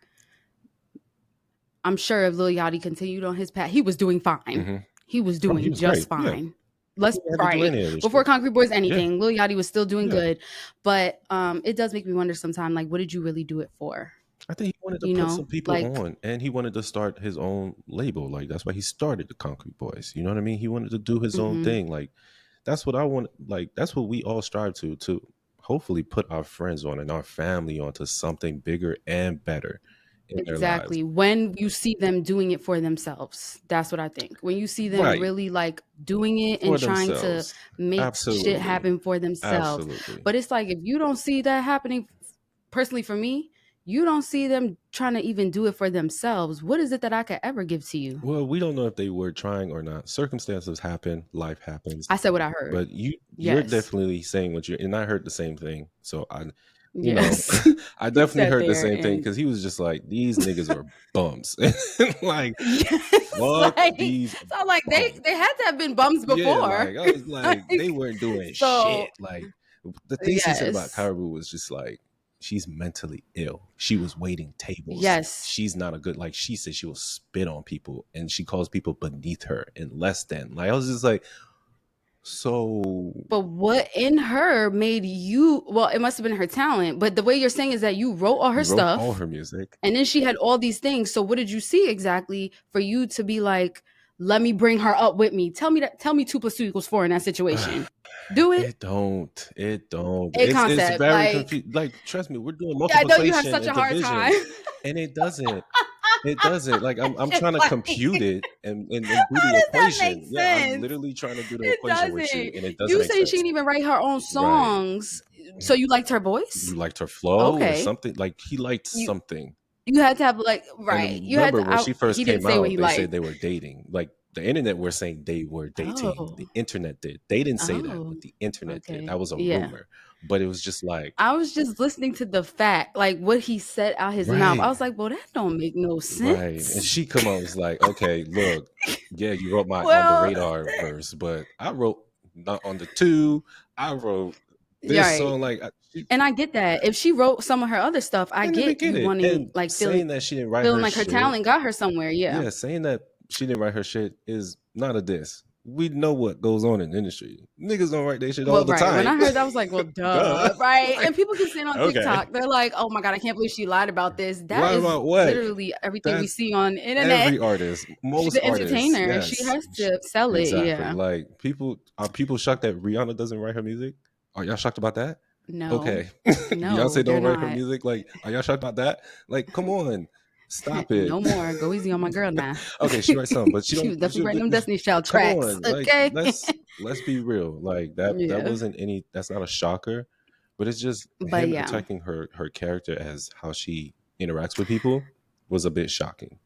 I'm sure if Lil Yachty continued on his path, he was doing fine. Mhm. He was Oh, doing he was just great. Yeah. fine. Let's He didn't have to do right any of this before shit. Concrete Boys Yeah. anything, Lil Yachty was still doing Yeah. good, but it does make me wonder sometimes, like, what did you really do it for? I think he wanted to You put know, some people like on, and he wanted to start his own label. Like that's why he started the Concrete Boys. You know what I mean? He wanted to do his own mhm. thing. Like that's what I want. Like that's what we all strive to hopefully put our friends on and our family onto something bigger and better in their lives. Exactly. When you see them doing it for themselves, that's what I think. When you see them Right. really like doing it For and trying to themselves. make shit Absolutely. happen for themselves. Absolutely. But it's like if you don't see that happening, personally for me, you don't see them trying to even do it for themselves. What is it that I could ever give to you? Well, we don't know if they were trying or not. Circumstances happen, life happens. I said what I heard. But you're Yes. definitely saying what you're, and I heard the same thing. So you Yes. know, I definitely sat heard the there same thing and because he was just like, these niggas are bums. Like, yes, fuck like these so like bums. they had to have been bums Yeah, before. like I was like, they weren't doing so shit. Like the things he said about yes. Caribou was just like, she's mentally ill. She was waiting tables. Yes. She's not a good, like she said, she will spit on people and she calls people beneath her and less than. Like I was just like, so But what in her made you? Well, it must have been her talent. But the way you're saying is that you wrote all her you wrote stuff, all her music. and then she had all these things. So what did you see exactly for you to be like, let me bring her up with me? Tell me 2 + 2 = 4 in that situation. Do it. It don't. It don't. A It's concept, very like confusing. Like, trust me, we're doing I know you have multiplication such a and hard division, time. and it doesn't. It doesn't. Like I'm Just trying to like- compute it and do How the does that equation. make Yeah, I'm sense? literally trying to do the It equation with you, doesn't. and it doesn't You make say sense. she didn't even write her own Right. songs. So you liked her voice? You liked her flow or Okay. something? Like he liked You- something. You had to have like And right. You had remember to. when she first He came didn't say what out, he they liked. said they were dating. Like the internet were saying they were dating. Oh. The internet did. They didn't say that, Oh, but the internet okay. did. That was a Yeah. rumor. But it was just like, I was just listening to the fact, like what he said out his mouth. I right. was like, well, that don't make no Right. sense. And she come out and was like, okay, look, yeah, you wrote my Well, on the radar verse, but I wrote not on the 2. I wrote this right. song. Like And I get that. If she wrote some of her other stuff, I and get you it. wanting And like saying that she didn't write feeling her like her shit. talent got her somewhere. Yeah. Yeah, saying that she didn't write her shit is not a diss. We know what goes on in the industry. Niggas don't write their shit all the right. time. When I heard that, I was like, well, duh. Right. Like, and people keep saying on okay. TikTok, they're like, oh my God, I can't believe she lied about this. That Lied is about what? literally everything we That's see on the internet. every artist, most She's an artists, entertainer. yes. She has to sell it. Exactly. Yeah. Like are people shocked that Rihanna doesn't write her music? Are y'all shocked about that? No. Okay. No, Beyonce don't they're write her not. music. Like, are y'all shocked about that? Like, come on. Stop it. No more. Go easy on my girl now. Okay, she writes some, but she She don't was definitely writing them Destiny Child come tracks. on, like, Okay. let's be real. Like that Yeah. wasn't any. That's not a shocker, but it's just But him yeah. attacking her character as how she interacts with people was a bit shocking.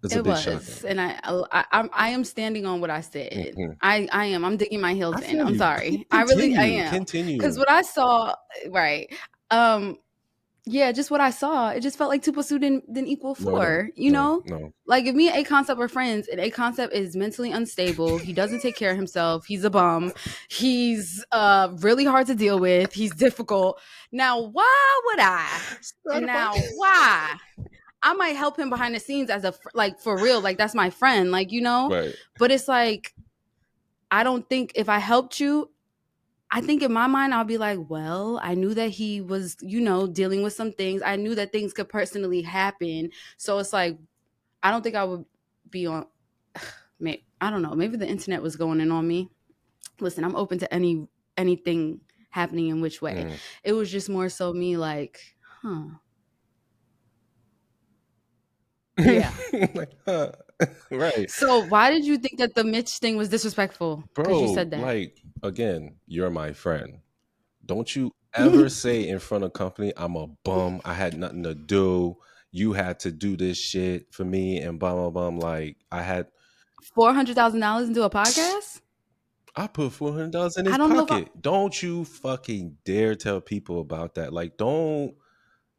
It's a It bit was, shocking. and I am standing on what I said. Mhm. I am. I'm digging my heels I in. feel I'm you. sorry. I really am. Continue. Because what I saw, right? Yeah, just what I saw. It just felt like 2 + 2 didn't equal 4. You know, No. like if me and A Concept are friends, and A Concept is mentally unstable, he doesn't take care of himself. He's a bum. He's really hard to deal with. He's difficult. Now, why would I? Now, why? I might help him behind the scenes as a like for real, like that's my friend, like you know. Right. But it's like I don't think if I helped you, I think in my mind, I'll be like, well, I knew that he was, dealing with some things. I knew that things could personally happen. So it's like, I don't think I would be on, I don't know. Maybe the internet was going in on me. Listen, I'm open to anything happening in which way. It was just more so me like, yeah. Like, right. So why did you think that the Mitch thing was disrespectful? Because you said that. Like, again, you're my friend. Don't you ever say in front of company, I'm a bum. I had nothing to do. You had to do this shit for me and blah, blah, blah. Like, I had $400,000 into a podcast? I put $400 in his pocket. Don't you fucking dare tell people about that. Like, don't.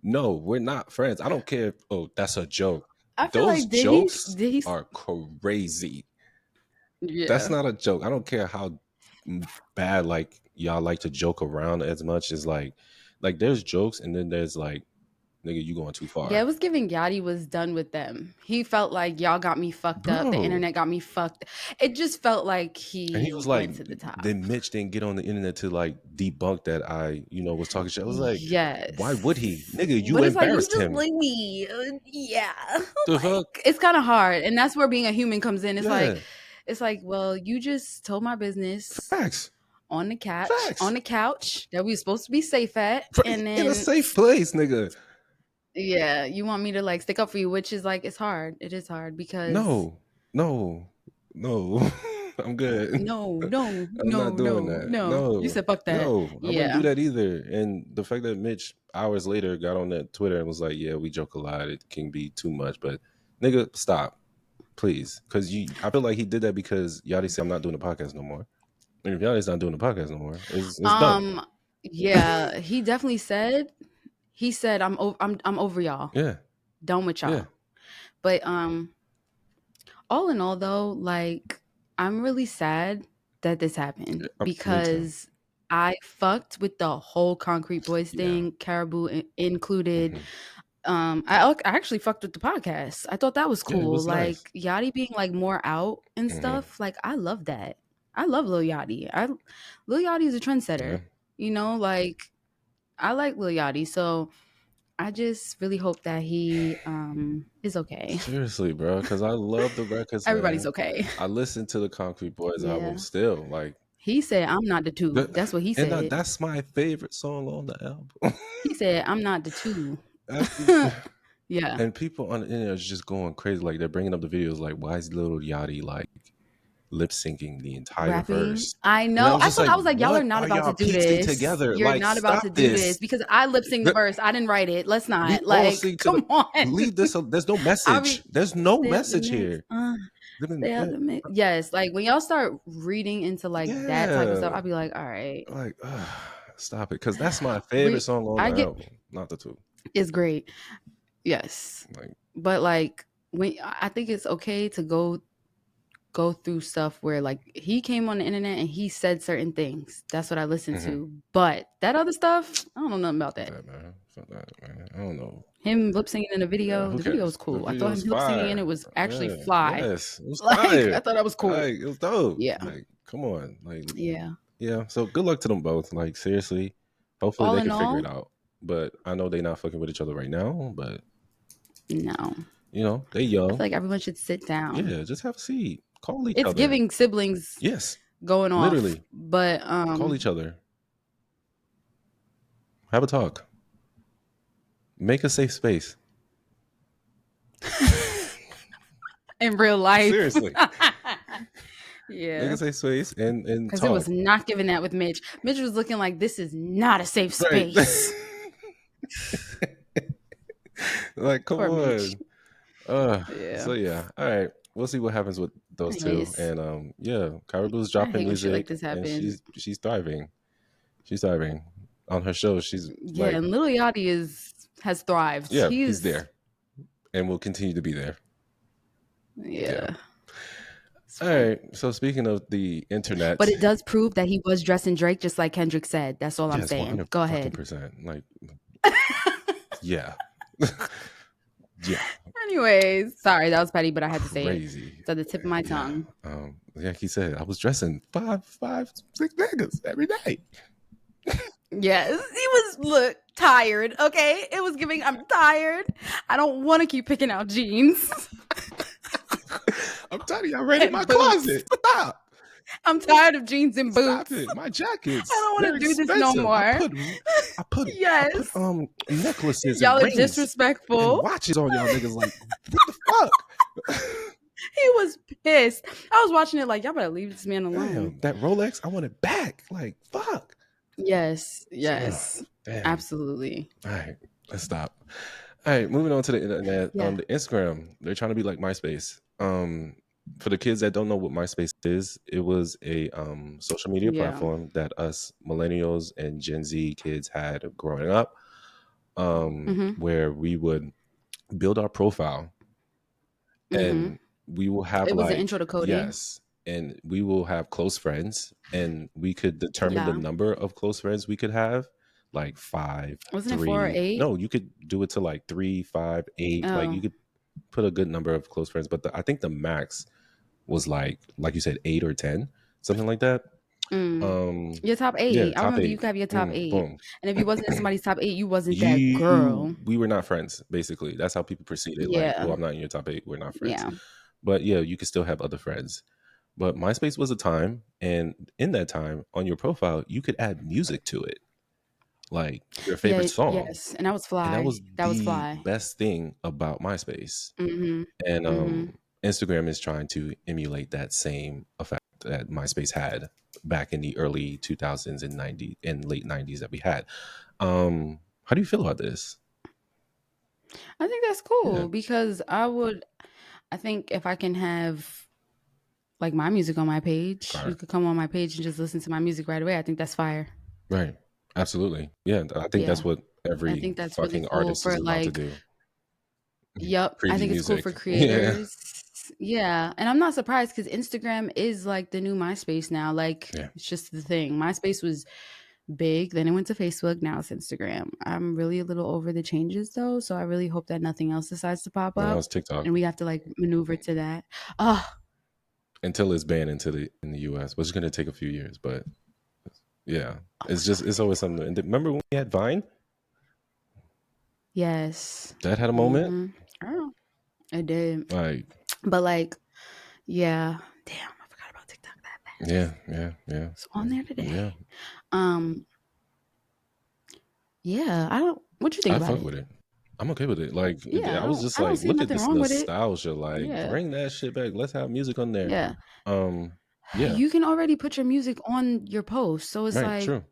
No, we're not friends. I don't care. Oh, that's a joke. I feel Those like jokes are crazy. Yeah. That's not a joke. I don't care how bad like y'all like to joke around as much as like there's jokes and then there's like, nigga, you going too far. Yeah, it was giving Yachty was done with them. He felt like y'all got me fucked up. The internet got me fucked. It just felt like he was like, went to the top. Then Mitch didn't get on the internet to like debunk that I, was talking shit. I was like, yes. Why would he? Nigga, you embarrassed him. Like me. Yeah. The fuck? It's kind of hard. And that's where being a human comes in. It's like, well, you just told my business. Facts. On the couch that we were supposed to be safe at. And then in a safe place, nigga. Yeah, you want me to like stick up for you, which is like, it's hard. It is hard because No. I'm good. No, I'm not doing that. No, you said fuck that. No, I wouldn't do that either. And the fact that Mitch hours later got on that Twitter and was like, "Yeah, we joke a lot. It can be too much, but nigga, stop, please." Because I feel like he did that because Yachty said, "I'm not doing the podcast no more." And if Yachty's not doing the podcast no more, it's done. Yeah, he definitely said. He said, "I'm over y'all. Yeah, done with y'all." Yeah. But all in all, though, like, I'm really sad that this happened because I fucked with the whole Concrete Boys thing, Caribou included. I actually fucked with the podcast. I thought that was cool. Was like nice. Yachty being like more out and stuff. Like, I love that. I love Lil Yachty. Lil Yachty is a trendsetter. Like, I like Lil Yachty. So I just really hope that he is okay. Seriously, bro, because I love the records. Everybody's okay. I listened to the Concrete Boys album still. Like, he said, "I'm not the two." That's what he said. And that's my favorite song on the album. He said, "I'm not the two." Yeah. And people on the internet are just going crazy. Like, they're bringing up the videos. Like, why is Lil Yachty like lip syncing the entire verse? I know. I was like, y'all are not about to do this together. You're not about to do this because I lip sync the verse. I didn't write it. Let's not. Like, come on. Leave this. There's no message. There's no message here. Yes, like when y'all start reading into like that type of stuff, I'll be like, all right, like, stop it, because that's my favorite song on the album, not the two. It's great, yes, but like when I think it's okay to go through stuff where like he came on the internet and he said certain things. That's what I listened to, but that other stuff, I don't know nothing about that. Fuck that, man. I don't know. Him lip singing in the video. The video was cool. I thought him lip singing in it was actually fly. Yes, it was I thought that was cool. Like, it was dope. Yeah. Like, come on. Like, yeah. So good luck to them both. Like, seriously. Hopefully they can figure it out. But I know they're not fucking with each other right now. But no, they young. I feel like everyone should sit down. Yeah, just have a seat. Call each other. It's giving siblings. Yes. Going off. Literally. But call each other. Have a talk. Make a safe space. In real life. Seriously. Yeah. Make a safe space and because talk. it was not giving that with Mitch. Mitch was looking like this is not a safe space. Like, come on. Mitch. So yeah. All right. We'll see what happens with those two. And Caribou's dropping music like this happens. and she's thriving. She's thriving. On her show, she's and Lil Yachty has thrived. Yeah, he's there. And will continue to be there. Yeah. All right. So speaking of the internet, but it does prove that he was dressing Drake, just like Kendrick said. That's all I'm saying. Go ahead. 100%. Like, yeah. Yeah, Anyways, sorry, that was petty, but I had to say it. crazy. It's at the tip of my tongue. Like he said, I was dressing 6 niggas every day. Yes, he was tired. Okay, it was giving. I'm tired. I don't want to keep picking out jeans. I'm tired of y'all raiding my boots. closet. Stop. I'm tired of jeans and boots. Stop it. My jackets. I don't want to do this no expensive. more. I put Yes. necklaces Y'all and are rings disrespectful. and watches on y'all niggas. Like, what the fuck? He was pissed. I was watching it like, y'all better leave this man alone. Damn, that Rolex, I want it back. Like, fuck. Yes. Damn. Absolutely. All right, let's stop. All right, moving on to the internet. Yeah. The Instagram, they're trying to be like MySpace. For the kids that don't know what MySpace is, it was a social media platform that us millennials and Gen Z kids had growing up, where we would build our profile, and we will have it was an intro to coding. Yes, and we will have close friends, and we could determine the number of close friends we could have, like 5. Wasn't 3, it 4 or 8? No, you could do it to like 3, 5, 8. Like you could put a good number of close friends, but I think the max was like you said, 8 or 10, something like that. Your top 8. Yeah, I remember 8. you could have your top 8. Boom. And if you wasn't in somebody's top 8, you wasn't that girl. We were not friends, basically. That's how people perceive it. Like, oh, I'm not in your top 8. We're not friends. Yeah. But yeah, you could still have other friends. But MySpace was a time, and in that time, on your profile, you could add music to it, like your favorite song. Yes, and that was fly. And that was fly. Best thing about MySpace. And Instagram is trying to emulate that same effect that MySpace had back in the early 2000s and late 90s that we had. How do you feel about this? I think that's cool because I think if I can have like my music on my page, you could come on my page and just listen to my music right away. I think that's fire. Right. Absolutely. Yeah. I think that's what every fucking really cool artist is about to do. Yep. I think it's cool for creators. Yeah. And I'm not surprised because Instagram is like the new MySpace now. Like it's just the thing. MySpace was big, then it went to Facebook, now it's Instagram. I'm really a little over the changes though, so I really hope that nothing else decides to pop up. Now it's TikTok, and we have to like maneuver to that. Until it's banned in the US, which is going to take a few years, but yeah, it's always something. And remember when we had Vine? Yes, that had a moment. Oh, it did. But yeah. Damn, I forgot about TikTok that fast. Yeah. It's on there today. Yeah. Yeah, I don't. What you think about it? I fuck with it. I'm okay with it. Like, yeah, I was just like, look at this nostalgia. Like, yeah. bring that shit back. Let's have music on there. Yeah. Yeah. You can already put your music on your post, so it's like true.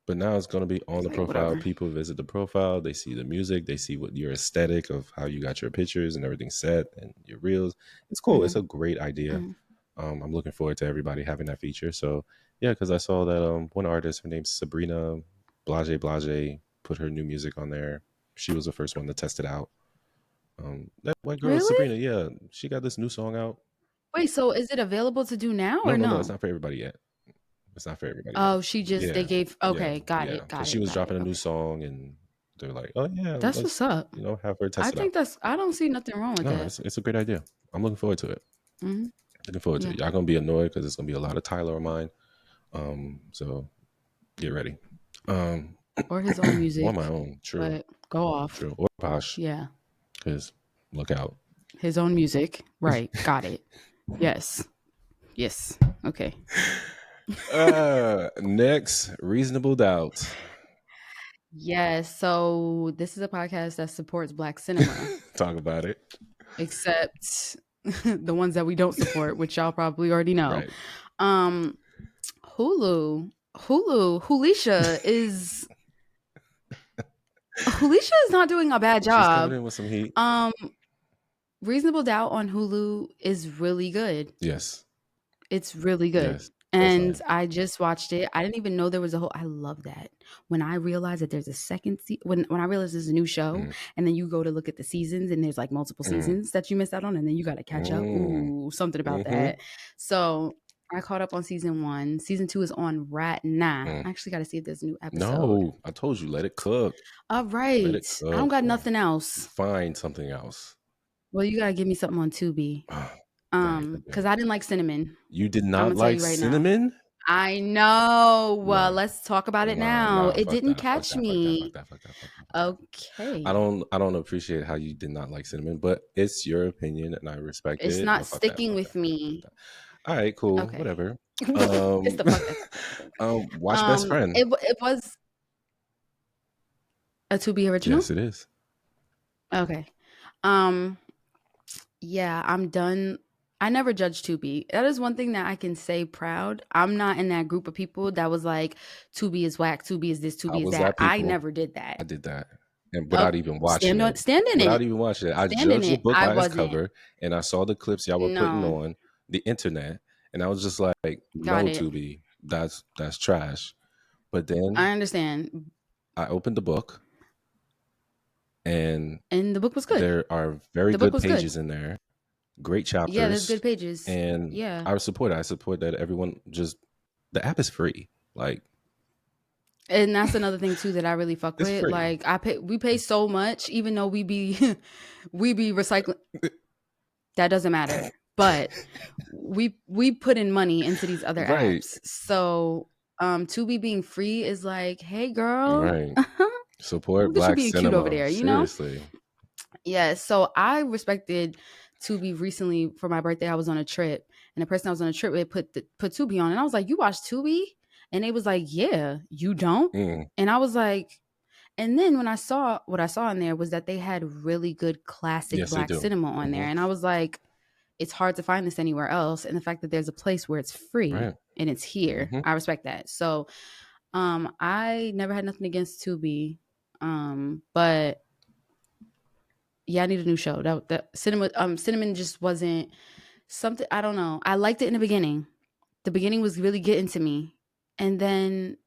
But now it's going to be on the profile. Whatever. People visit the profile. They see the music. They see what your aesthetic of how you got your pictures and everything set and your reels. It's cool. It's a great idea. I'm looking forward to everybody having that feature. So yeah, because I saw that one artist, her name's Sabrina Blase, put her new music on there. She was the first one to test it out. That white girl, really? Sabrina, yeah, she got this new song out. Wait, so is it available to do now or no? No, it's not for everybody yet. It's not for everybody. Oh, she just they gave got it. She was dropping a new song, and they're like, "Oh yeah, that's what's up." Have her test it out. I think I don't see nothing wrong with that. It's a great idea. I'm looking forward to it. Looking forward to it. Y'all gonna be annoyed because it's gonna be a lot of Tyler on mine. So get ready. Or his own music. Or my own. True. But go off. True. Or Posh. Yeah. Because look out. His own music. Right. Got it. Yes. Okay. Next, Reasonable Doubt. Yes. So this is a podcast that supports Black cinema. Talk about it. Except the ones that we don't support, which y'all probably already know. Right. Hulisha is not doing a bad job. She's coming in with some heat. Reasonable Doubt on Hulu is really good. Yes. It's really good. Yes, and I just watched it. I didn't even know there was I love that. When I realized that there's a second when I realized there's a new show and then you go to look at the seasons and there's like multiple seasons that you missed out on and then you got to catch up. Ooh, something about that. So I caught up on season 1. Season 2 is on right now. Mm. I actually got to see if there's a new episode. No, I told you, let it cook. All Let right. it I don't cook. got nothing else. Find something else. Well, you got to give me something on Tubi. Right, Because I didn't like cinnamon. you did I'm not going to tell like you right now. cinnamon? I know. No. Let's talk about it No, now. no, It fuck didn't that, catch fuck that, me. fuck that. Okay. I don't appreciate how you did not like cinnamon, but it's your opinion and I respect It's it. not But fuck sticking fuck with fuck me. fuck All right, cool, Okay. whatever. It's the fuck that. Watch Best Friend. It was a Tubi original? Yes, it is. Okay. Yeah, I'm done. I never judged Tubi. That is one thing that I can say proud. I'm not in that group of people that was like, Tubi is whack, Tubi is this, I Tubi is was that. that I people. never did that. I did that, and without even watching it. Stand in Without it. even watching it, I Stand in judged the it. book I by its wasn't. cover, and I saw the clips y'all were putting No. on the internet, and I was just like, Got "No, it. Tubi, that's trash." But then I understand. I opened the book, and And the book was good. there are very The book good was pages good. in there, great chapters. Yeah, there's good pages. And Yeah. I support it. I support that everyone just the app is free. Like, And that's another thing too that I really fuck it's with. free. Like we pay so much, even though we be recycling. That doesn't matter. But we put in money into these other Right. apps. So Tubi being free is like, hey girl. Right. Support Look at you Black being cinema. cute over there, you know? Seriously. Yeah. So I respected Tubi recently for my birthday. I was on a trip, and the person I was on a trip with put Tubi on, and I was like, "You watch Tubi?" And they was like, "Yeah, you don't." And I was like, and then when I saw what I saw in there was that they had really good classic Yes, they Black do. cinema on there, and I was like, it's hard to find this anywhere else. And the fact that there's a place where it's free Right. and it's here, I respect that. So, I never had nothing against Tubi, but yeah, I need a new show. That Cinnamon just wasn't something. I don't know. I liked it in the beginning. The beginning was really getting to me, and then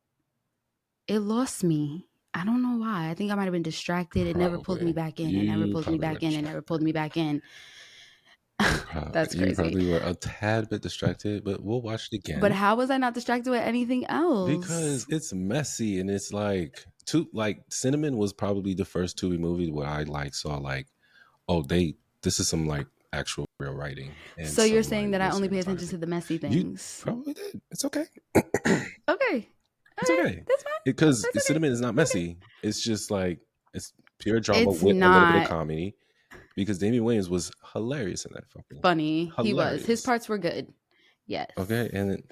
it lost me. I don't know why. I think I might have been distracted. It never pulled me back in. It never pulled me back in. It never pulled me back in. That's crazy. You probably were a tad bit distracted, but we'll watch it again. But how was I not distracted with anything else? Because it's messy and it's like Cinnamon was probably the first Tubi movie where I saw this is some actual real writing. And so you're saying that I only pay attention to the messy things? You probably did. It's okay. Okay. It's okay. That's fine. Because okay. Cinnamon is not messy. Okay. It's just it's pure drama with a little bit of comedy. Because Damian Wayans was hilarious in that fucking. Funny. He was. His parts were good. Yes. Okay. And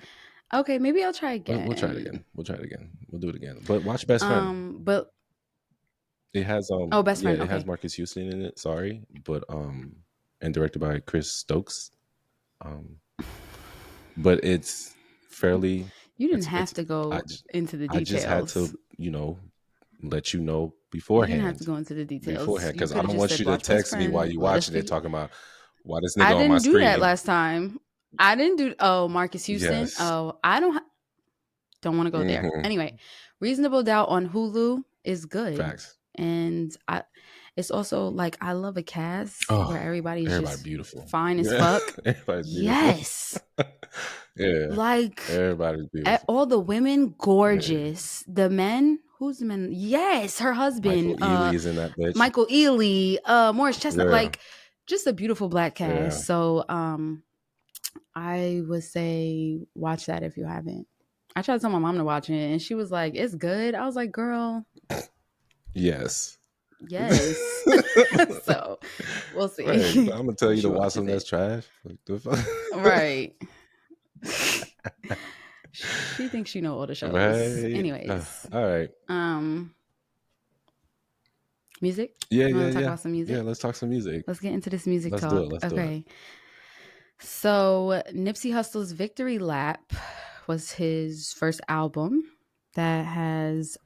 okay, maybe I'll try again. We'll try it again. We'll do it again. But watch Best Friend. But it has Best Friend. It has Marcus Houston in it. Sorry, but and directed by Chris Stokes. But it's fairly. You didn't have to go into the details. I just had to, let you know beforehand. You didn't have to go into the details beforehand because I don't want you to text me while you watching it talking about why this nigga I on my screen. didn't do that last time. I didn't do. Oh, Marcus Houston. Yes. Oh, I don't want to go there. Anyway, Reasonable Doubt on Hulu is good. Facts. And it's also I love a cast where everybody's just beautiful, fine as fuck. Everybody's beautiful. Yes. Yeah. Everybody's beautiful. All the women gorgeous. Yeah. The men. Who's the man? Yes, her husband. Michael Ealy is in that bitch. Michael Ealy, Morris Chestnut, just a beautiful Black cast. Yeah. So, I would say watch that if you haven't. I tried to tell my mom to watch it, and she was like, "It's good." I was like, "Girl, yes." So we'll see. Right. I'm gonna tell you to watch something that's trash. Right. She thinks she know all the shows. Right. Anyways. All right. Music? Yeah, talk about some music? Yeah, let's talk some music. Let's get into this music talk. Let's do it. So Nipsey Hussle's Victory Lap was his first album that has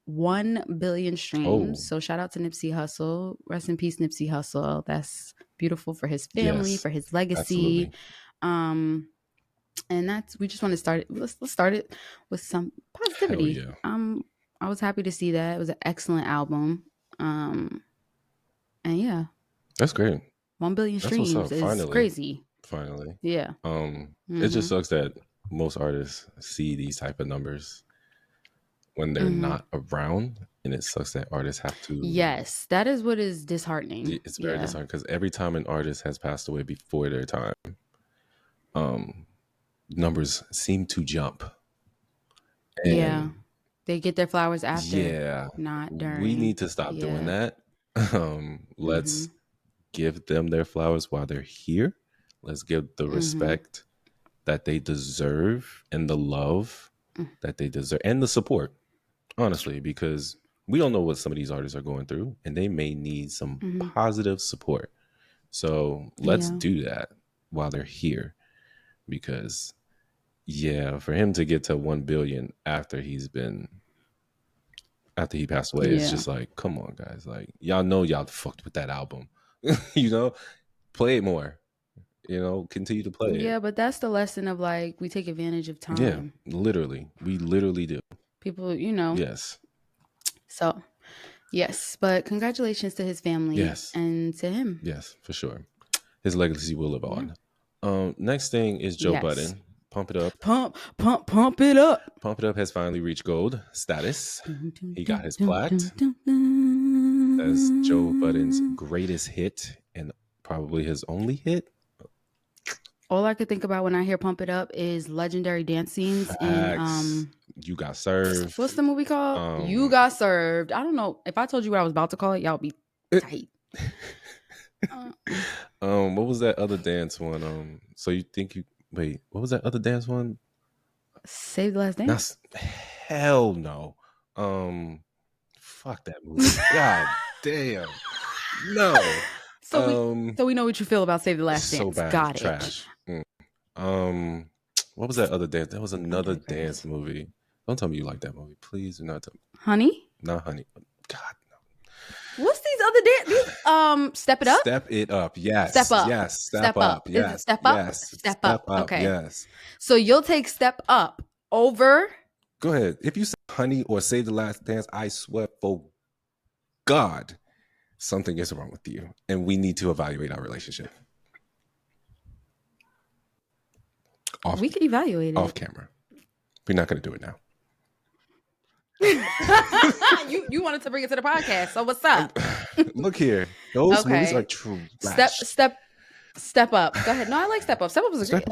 1 billion streams. So shout out to Nipsey Hussle. Rest in peace, Nipsey Hussle. That's beautiful for his family, for his legacy. Absolutely. And we just want to start it. Let's start it with some positivity. Hell yeah. I was happy to see that. It was an excellent album. And yeah. That's great. 1 billion streams is crazy. Finally. Yeah. It just sucks that most artists see these type of numbers when they're Mm-hmm. not around, and it sucks that artists have to. Yes, that is what is disheartening. It's very Yeah. disheartening because every time an artist has passed away before their time, numbers seem to jump. And Yeah. They get their flowers after, yeah, not during. we need to stop doing that. Let's give them their flowers while they're here. Let's give the respect that they deserve and the love that they deserve and the support, honestly, because we don't know what some of these artists are going through and they may need some positive support. So let's do that while they're here, because for him to get to 1 billion after he passed away, it's just like, come on, guys, like, y'all know y'all fucked with that album. Play it more, continue to play it. Yeah, but that's the lesson of like, we take advantage of time. Yeah, literally. We literally do. People, Yes. So, yes, but congratulations to his family. Yes. And to him. Yes, for sure. His legacy will live on. Next thing is Joe Budden. Pump It Up. Pump it up. Pump It Up has finally reached gold status. He got his plaque. That's Joe Budden's greatest hit and probably his only hit. All I could think about when I hear Pump It Up is legendary dance scenes in You Got Served. What's the movie called? You Got Served. I don't know. If I told you what I was about to call it, y'all be tight. What was that other dance one? What was that other dance one? Save the Last Dance? Hell no. Fuck that movie. God damn. No. So we know what you feel about Save the Last Dance. So bad. Got Trash. What was that other dance? That was another dance movie. Don't tell me you like that movie. Please do not tell me. Honey? Not Honey. God, no. What's these other dance? Step It Up? Step It Up. Yes. Step Up. Yes. Step Up. Is Yes. it Step Up? Yes. Step Up. Okay. Yes. So you'll take Step Up over. Go ahead. If you say Honey or Save the Last Dance, I swear for God, something is wrong with you, and we need to evaluate our relationship. We can evaluate it off camera. We're not going to do it now. You wanted to bring it to the podcast, so what's up? Look here, those movies are true. Step Up. Go ahead. No, I like Step Up. Step Up was great.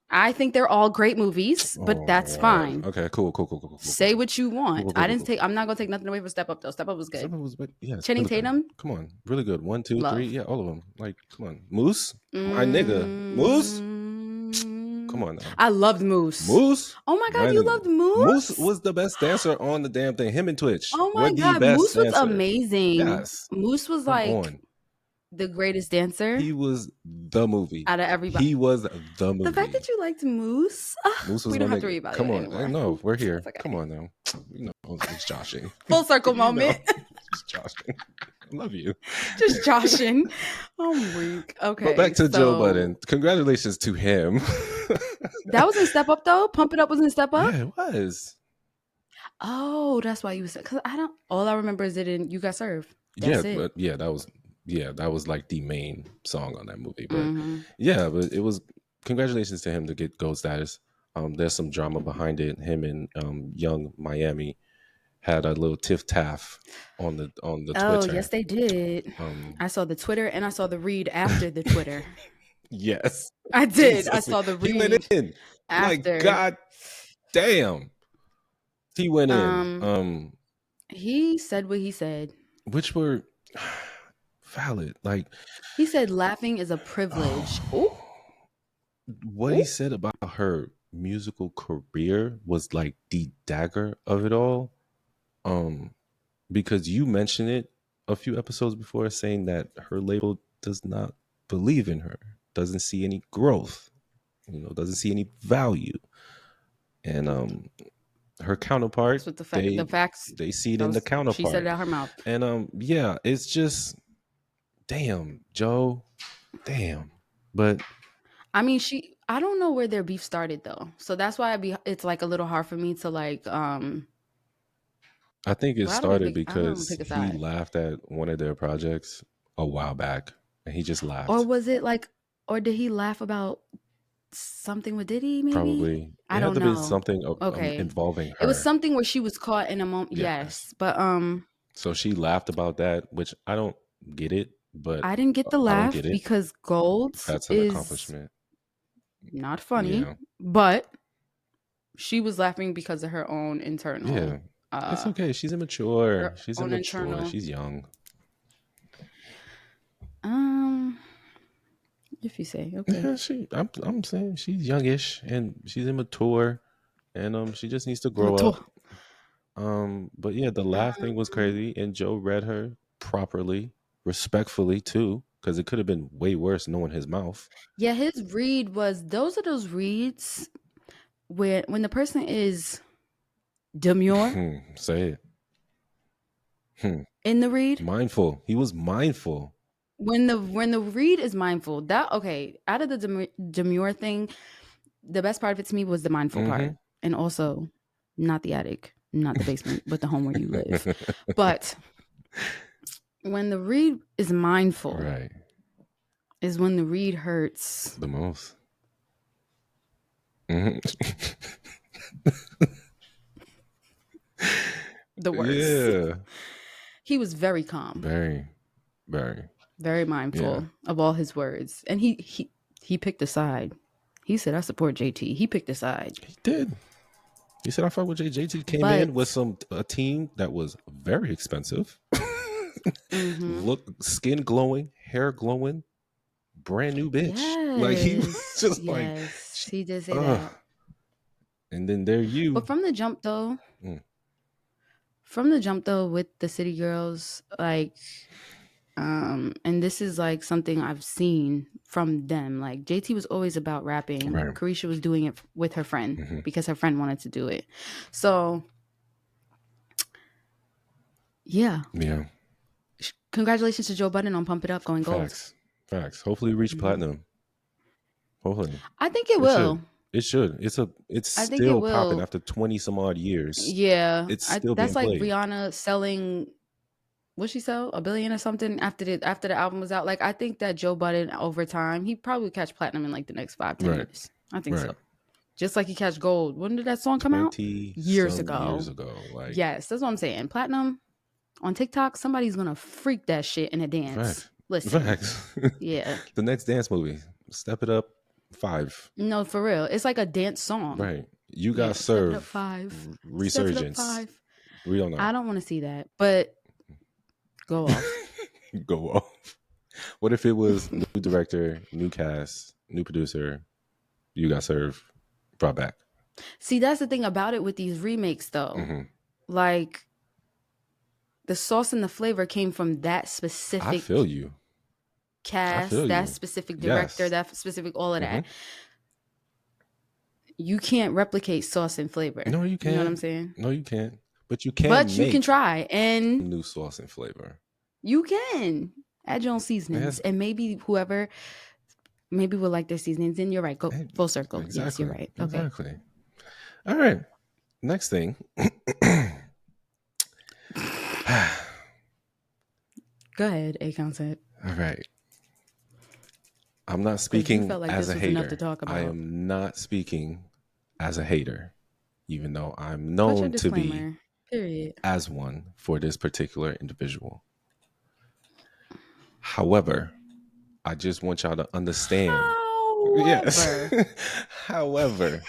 I think they're all great movies, but that's fine. Okay, cool. Say what you want. I'm not gonna take nothing away from Step Up though. Step Up was good. Step Up was, Channing Tatum. Come on, really good. 1, 2, 3. Yeah, all of them. Like, come on, Moose, my nigga, Moose. Come on now. I loved Moose. Moose. Oh my God, you loved Moose? Moose was the best dancer on the damn thing. Him and Twitch. Oh my God, Moose was amazing. Yes. Moose was the greatest dancer. He was the movie out of everybody. He was the movie. The fact that you liked Moose. Moose was we don't have to reevaluate. Come on, anymore. no, we're here. Okay. Come on now. It's joshing. Full circle moment. Just joshing. I love you. Just joshing. Oh, weak. Okay. But back to Joe Budden. Congratulations to him. That was in Step Up though. Pump It Up was in Step Up. Yeah, it was. Oh, that's why you said. Because all I remember is it in You Got Served. That's it. But that was like the main song on that movie. But but it was congratulations to him to get gold status. There's some drama behind it. Him and Young Miami had a little tiff taff on the Twitter. Oh, yes, they did. I saw the Twitter and I saw the read after the Twitter. Yes, I did. Jesus. I saw the read. He went in. After. Like, God damn. He went in. He said what he said, which were valid. Like, he said, laughing is a privilege. What he said about her musical career was like the dagger of it all. Because you mentioned it a few episodes before, saying that her label does not believe in her, doesn't see any growth, doesn't see any value, and her counterpart, with the facts, they see it in the counterpart. She said it out her mouth, and it's just, damn, Joe, damn. But I mean, I don't know where their beef started though, so that's why it's like a little hard for me to like. I think it started because he laughed at one of their projects a while back, and he just laughed. Or was it like, or did he laugh about something with Diddy, maybe? Probably. I It had don't to be know. something Okay. involving It was her. something where she was caught in a moment. Yes. Yes. But So she laughed about that, which I don't get it, but I didn't get the I don't laugh get it. because gold That's an is accomplishment. not funny, Yeah. but she was laughing because of her own internal Yeah. It's okay. She's immature. her She's own immature. internal She's young. if you say. Okay. Yeah, I'm saying she's youngish and she's immature and she just needs to grow Mature. up. But yeah, the laugh thing was crazy and Joe read her properly, respectfully too, because it could have been way worse knowing his mouth. Yeah, his read was those are those reads when the person is demure Say it. in the read. Mindful. He was mindful. When the read is mindful, that okay, out of the demure thing, the best part of it to me was the mindful part. And also not the attic, not the basement, but the home where you live. But when the read is mindful, Right. is when the read hurts The most. the worst. Yeah. He was very calm, Very, very. very mindful of all his words, and he picked a side. He said, "I support JT." He picked a side. He did. He said, "I fuck with JT." Came But- in with a team that was very expensive. Look, skin glowing, hair glowing, brand new bitch. Like he was just like, he did say that. And then there you. But from the jump though, with the City Girls, like, and this is like something I've seen from them. Like JT was always about rapping. Right. Carisha was doing it with her friend because her friend wanted to do it. So, yeah. Congratulations to Joe Budden on Pump It Up going gold. Facts. Hopefully reach platinum. Hopefully. I think it will. It should. It's still popping after 20 some odd years. Yeah. It's still that's being like played. Rihanna selling, what'd she sell? $1 billion or something after the album was out. Like I think that Joe Budden over time, he probably catch platinum in like the next 5-10 years. I think so. Just like he catch gold. When did that song come out? Years ago. Like, yes, that's what I'm saying. Platinum on TikTok, somebody's gonna freak that shit in a dance. Listen. Facts. Yeah. The next dance movie, Step It Up 5. No, for real. It's like a dance song. Right. You got served. 5. Resurgence. 5. We don't know. I don't want to see that, but go off. Go off. What if it was new director, new cast, new producer, You Got Served, brought back? See, that's the thing about it with these remakes, though. Like, the sauce and the flavor came from that specific. I feel you. Cast, that specific director, that specific all of that. You can't replicate sauce and flavor. No, you can't. You know what I'm saying? No, you can't. But you can. But you can try and new sauce and flavor. You can add your own seasonings, and maybe whoever would like their seasonings. And you're right. Go full circle. Exactly. Yes, you're right. Okay. Exactly. All right. Next thing. Go ahead, Akon said. All right. I'm not speaking as a hater. To talk about. I am not speaking as a hater, even though I'm known to be as one for this particular individual. However, I just want y'all to understand. Yes. However,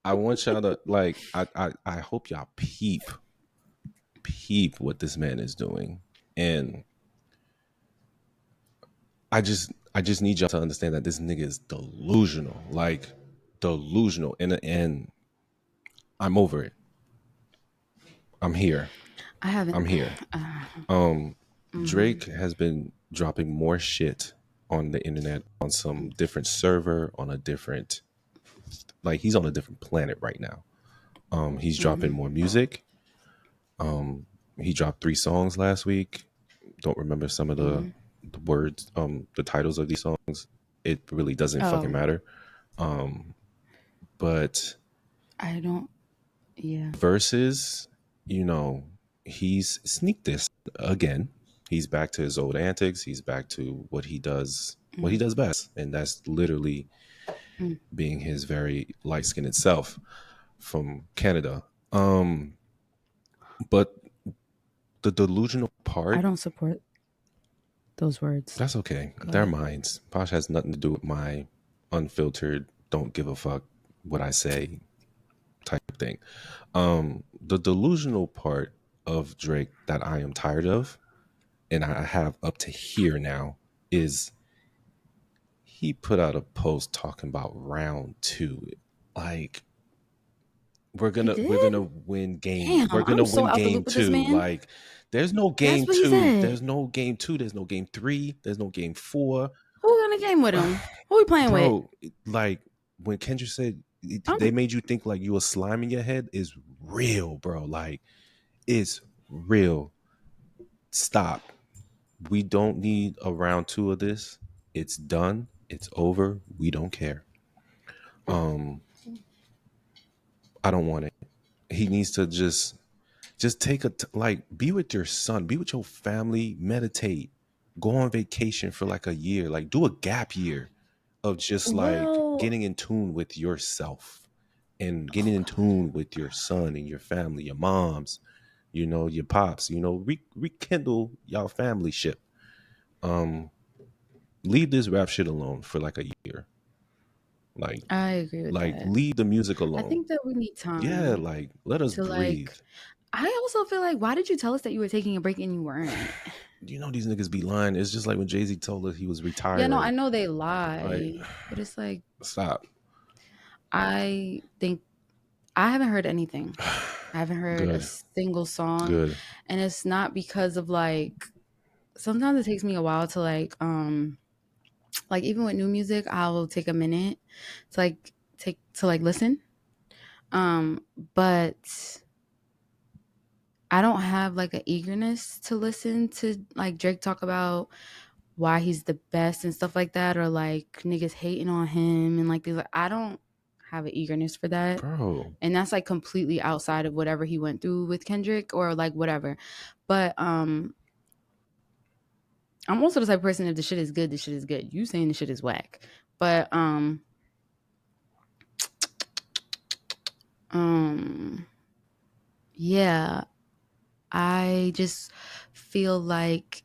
I want y'all to like. I hope y'all peep what this man is doing, and I just need y'all to understand that this nigga is delusional, like delusional. And I'm over it. I'm here. I'm here. Drake has been dropping more shit on the internet on some different server, on a different, like he's on a different planet right now. He's dropping more music. He dropped 3 songs last week. Don't remember some of the words, the titles of these songs. It really doesn't fucking matter. But I don't. Yeah. Versus, he's sneaked this again. He's back to his old antics. He's back to what he does best, and that's literally Mm. being his very light-skinned self from Canada. But the delusional I part, don't support those words. that's okay. Go They're ahead. minds. Posh has nothing to do with my unfiltered, don't give a fuck what I say type thing. The delusional part of Drake that I am tired of, and I have up to here now, is he put out a post talking about round two. Like, He we're did? gonna win game. Damn, We're gonna I'm so win out the game loop with this two. man. Like, there's no That's game what he two. said. There's no game two. There's no game three. There's no game four. Who in the game with him? Who we playing with? Bro, like when Kendra said they I'm, made you think like you a slime in your head is real, bro. Like, it's real. Stop. We don't need a round two of this. It's done. It's over. We don't care. I don't want it. He needs to just take like be with your son, be with your family, meditate, go on vacation for like a year, like do a gap year of just like well, getting in tune with yourself and getting in tune with your son and your family, your moms, your pops, rekindle y'all family ship. Leave this rap shit alone for like a year. Like I agree with like that. leave the music I alone. think that we need Yeah, time like let us to breathe. I also feel like, why did you tell us that you were taking a break and you weren't? These niggas be lying. It's just like when Jay-Z told us he was Yeah, no, I retiring. know they Like, lie, but it's like, stop. I think I haven't heard anything. I haven't heard a Good. single song, Good. and it's not because of sometimes it takes me a while to even with new music, I'll take a minute to listen. But I don't have like an eagerness to listen to like Drake talk about why he's the best and stuff like that, or like niggas hating on him and like these. I don't have an eagerness for that, Bro. and that's like completely outside of whatever he went through with Kendrick or like whatever. But I'm also the type of person, if the shit is good, the shit is good. You saying the shit is whack, but yeah, I just feel like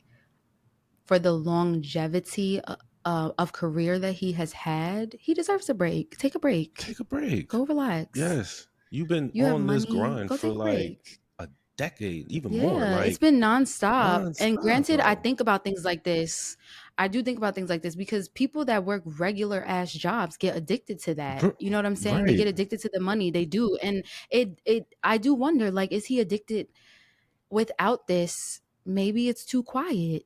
for the longevity of career that he has had, he deserves a break. Take a break. Take a break. Go relax. Yes. You've been You have on this money. grind Go for take a like break. a decade, even more. Yeah, it's Like been nonstop. And nonstop, granted, I bro. think about things like this. I do think about things like this because people that work regular ass jobs get addicted to that. You know what I'm saying? They Right. get addicted to the money. They do. And I do wonder, like, is he addicted without this? Maybe it's too quiet.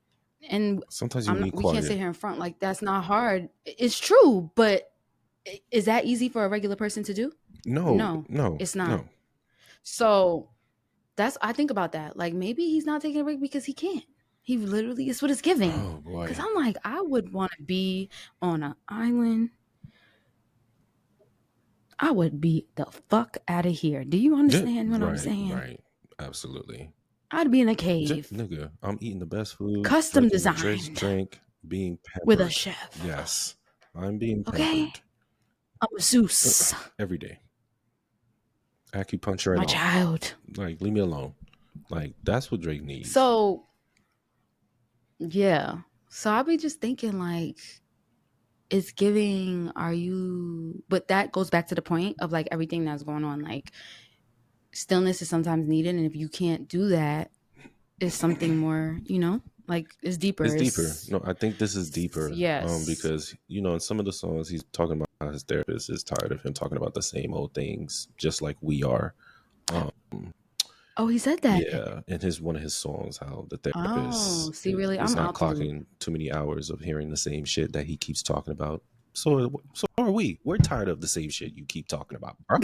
And Sometimes you need we can't sit quiet. here in front like that's not hard. It's true, but is that easy for a regular person to do? No, No, no, it's not. no. So I think about that. Like maybe he's not taking a break because he can't. He literally is what it's giving. Oh Because boy. I'm like, I would want to be on an island. I would be the fuck out of here. Do you Yeah, understand what I'm right, saying? right. Absolutely. I'd be in a cave, Nigga, I'm eating the best food, custom drinking the best designed drink, being with a pampered. chef. Yes, I'm being Okay? pampered A masseuse. every day. Acupuncture and My all. child. Like, leave me alone. Like, that's what Drake needs. So, yeah. So I'll be just thinking like, it's giving, but that goes back to the point of like everything that's going on. Like stillness is sometimes needed. And if you can't do that, it's something more, like it's deeper. It's deeper. No, I think this is deeper. Yes. Because in some of the songs he's talking about how his therapist is tired of him talking about the same old things, just like we are. Oh, he said that. Yeah, in one of his songs, how the Oh, therapist see, really, is I'm not out the loop. clocking too many hours of hearing the same shit that he keeps talking about. So are we. We're tired of the same shit you keep talking about, bro.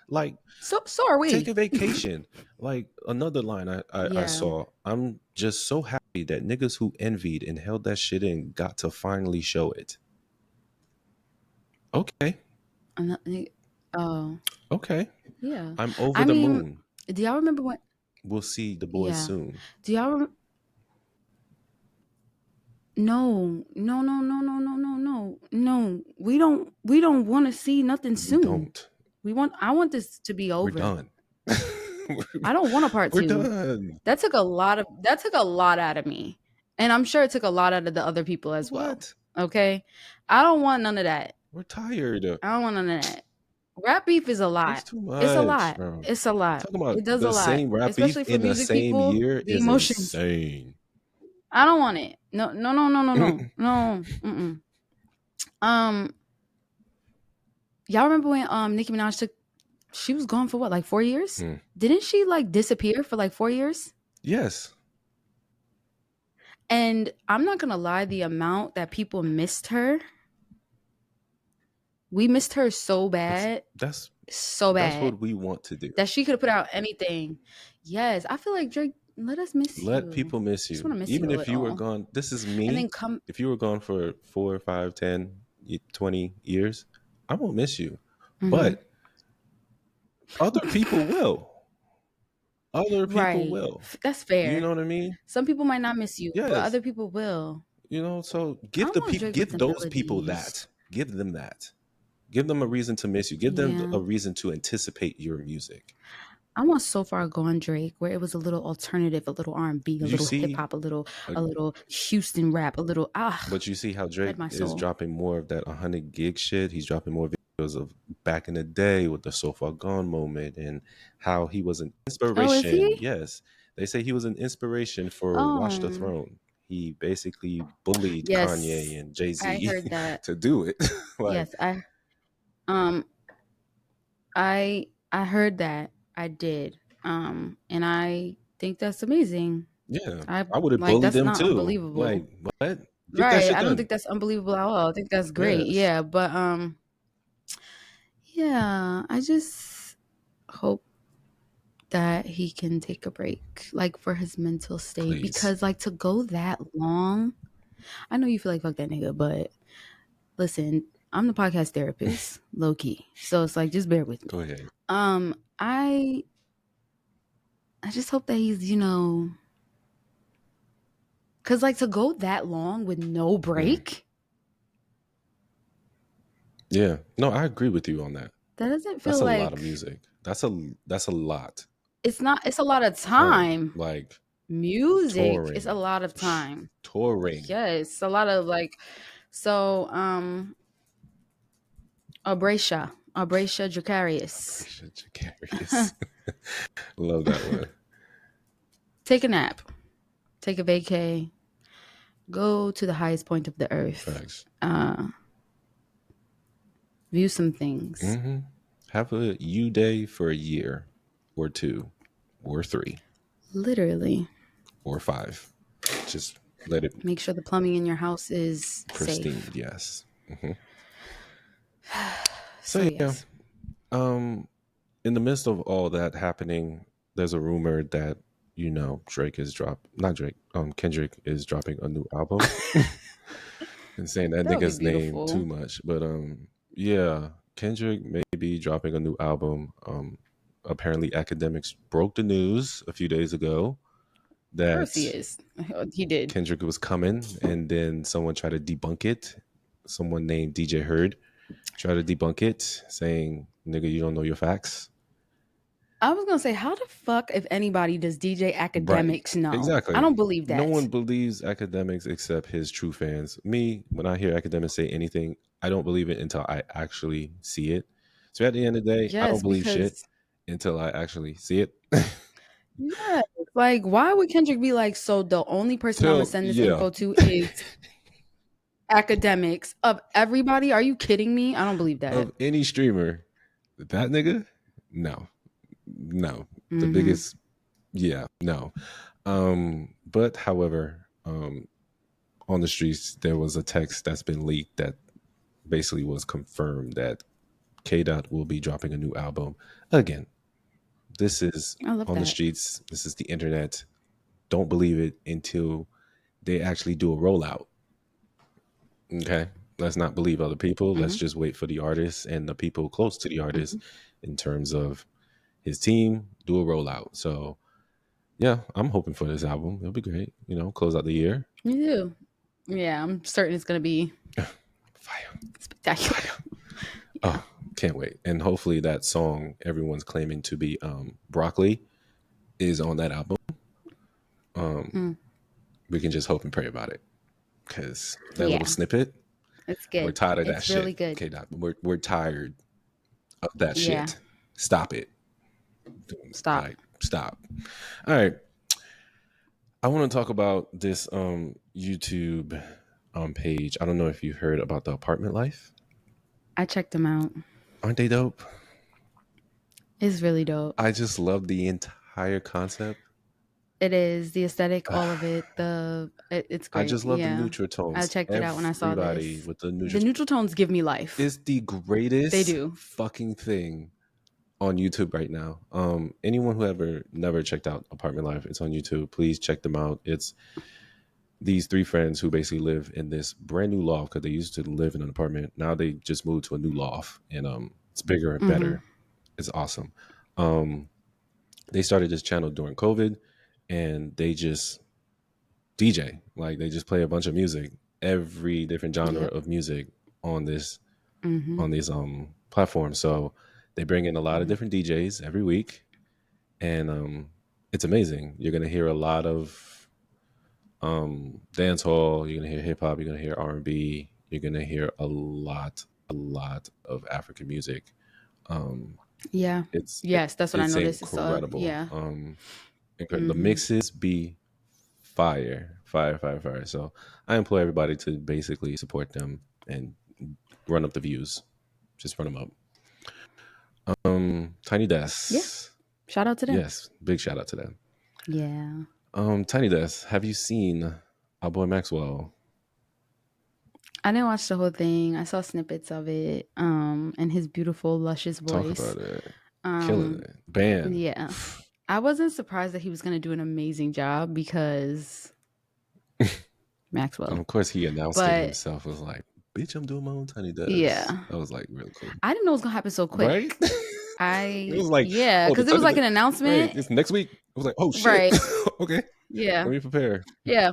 Like, So are we. take a vacation. Like another line I Yeah. saw. I'm just so happy that niggas who envied and held that shit in got to finally show it. Okay. Oh, Okay. yeah. I'm over I the mean, moon. do y'all remember when? We'll see the boys Yeah. soon. Do y'all No. We don't want to see nothing We soon. don't. I want this to be We're over. done. I don't want a part We're 2. done. That took a lot out of me. And I'm sure it took a lot out of the other people as well. What? Okay? I don't want none of that. We're tired. I don't want none of that. Rap beef is a lot. It's too much. It's a lot. Bro. It's a lot. Talking about It does the a lot. same rap beef Especially for in the music same people, year the is emotions. insane. I don't want it. No. No. Mm-mm. Y'all remember when Nicki Minaj she was gone for what, like 4 years? Didn't she like disappear for like 4 years? Yes. And I'm not gonna lie, the amount that people missed her, we missed her so bad. That's so bad. That's what we want to do. That she could have put out anything. Yes, I feel like Drake, let us miss you. Let people miss you. Just wanna miss Even you a if you were little. gone, this is me. And then come. If you were gone for 4, 5, 10, 20 years, I won't miss you. But other people will. Other people will. That's fair. You know what I mean? Some people might not miss you, but Yes. other people will. You know, so give those people that. Give them that. Give them a reason to miss you. Give them a reason to anticipate your music. I want So Far Gone Drake, where it was a little alternative, a little R&B, a little hip hop, a little Houston rap, a little But you see how Drake is dropping more of that 100 gig shit. He's dropping more videos of back in the day with the So Far Gone moment and how he was an inspiration. Oh, is he? Yes, they say he was an inspiration for Watch the Throne. He basically bullied Kanye and Jay-Z I heard that. to do it. Yes, I heard that. I did. And I think that's amazing. Yeah. I would have bullied them too. Unbelievable. Like, what? Right. I don't think that's unbelievable at all. I think that's great. Yes. Yeah. But yeah, I just hope that he can take a break, like for his mental state. Please. Because like to go that long, I know you feel like fuck that nigga, but listen, I'm the podcast therapist, low key. So it's like, just bear with me. Go ahead. I just hope that he's, because like to go that long with no break. Yeah. No, I agree with you on that. That doesn't feel that's like a lot of music. That's a lot. It's a lot of time. Like music touring. is a lot of time. Touring. Yeah, it's a lot of like. So Aubrisha Drakerious. Love that one. Take a nap. Take a vacay. Go to the highest point of the earth. Facts. View some things. Mm-hmm. Have a you day for a year or 2 or 3. Literally. Or 5. Just let it. Make sure the plumbing in your house is pristine. Safe. Yes. Mm-hmm. So yes. In the midst of all that happening, there's a rumor that Kendrick is dropping a new album. And saying that nigga's name too much, but yeah, Kendrick may be dropping a new album. Apparently, Academics broke the news a few days ago that of course he is. He did. Kendrick was coming, and then someone tried to debunk it. Someone named DJ Heard tried to debunk it, saying, "Nigga, you don't know your facts." I was gonna say, how the fuck, if anybody, does DJ Academics know? Exactly. I don't believe that. No one believes Academics except his true fans. Me, when I hear Academics say anything, I don't believe it until I actually see it. So at the end of the day, I don't believe shit until I actually see it. Yeah, like why would Kendrick be like, so the only person I'm gonna send this info to is Academics? Of everybody? Are you kidding me? I don't believe that. Of any streamer, that nigga? No. The biggest, no. But however, on the streets there was a text that's been leaked that basically was confirmed that K-Dot will be dropping a new album again. This is on the streets. This is the internet. Don't believe it until they actually do a rollout. Okay, let's not believe other people. Let's just wait for the artists and the people close to the artists in terms of his team do a rollout. So yeah, I'm hoping for this album. It'll be great. Close out the year. Me too. Yeah, I'm certain it's gonna be Fire. spectacular. Oh, can't wait. And hopefully that song everyone's claiming to be Broccoli is on that album. Mm, We can just hope and pray about it. Because that little yeah, snippet, it's we're good. tired of that It's really shit. good. Okay, Doc, we're tired of that Yeah, shit. Stop it. stop. Like, stop. All right. I want to talk about this YouTube page. I don't know if you heard about the apartment life. I checked them out. Aren't they dope? It's really dope. I just love the entire concept. It is the aesthetic, all of it. It's I great. just love the Yeah, neutral I tones. checked it out when I saw Everybody this. with the The neutral neutral tones give me life. is the They greatest do. fucking thing on YouTube right now. Anyone who ever never checked out Apartment Life, it's on YouTube. Please check them out. It's these three friends who basically live in this brand new loft because they used to live in an apartment. Now they just moved to a new loft, and it's bigger and Mm-hmm. better. It's awesome. They started this channel during COVID, and they just DJ. Like they just play a bunch of music, every different genre Yep. of music on this Mm-hmm. on these platforms. So they bring in a lot of Mm-hmm. different DJs every week, and it's amazing. You're gonna hear a lot of dance hall. You're gonna hear hip hop. You're gonna hear R&B. You're gonna hear a lot of African music. Um, Yeah. it's Yes, that's what I it's noticed. It's incredible. yeah. The Mm-hmm. mixes be fire, fire, fire, fire. So I implore everybody to basically support them and run up the views. Just run them up. Tiny Yeah. Desk. Shout out to them. Yes, big shout out to them. Yeah. Tiny Desk. Have you seen our boy Maxwell? I didn't watch the whole thing. I saw snippets of it. And his beautiful, luscious Talk voice. about it. Killing it. Band. Yeah. I wasn't surprised that he was gonna do an amazing job because And Maxwell. of course, he announced it But himself. Was like, "Bitch, I'm doing my own Tiny Desk." yeah. That was like real cool, I didn't know it was gonna happen so quick. right? It was like, Yeah, oh, the because it was Tiny like an Desk. Right, announcement. it's next week. I was like, oh shit. Right. Okay, Yeah. let me prepare. Yeah.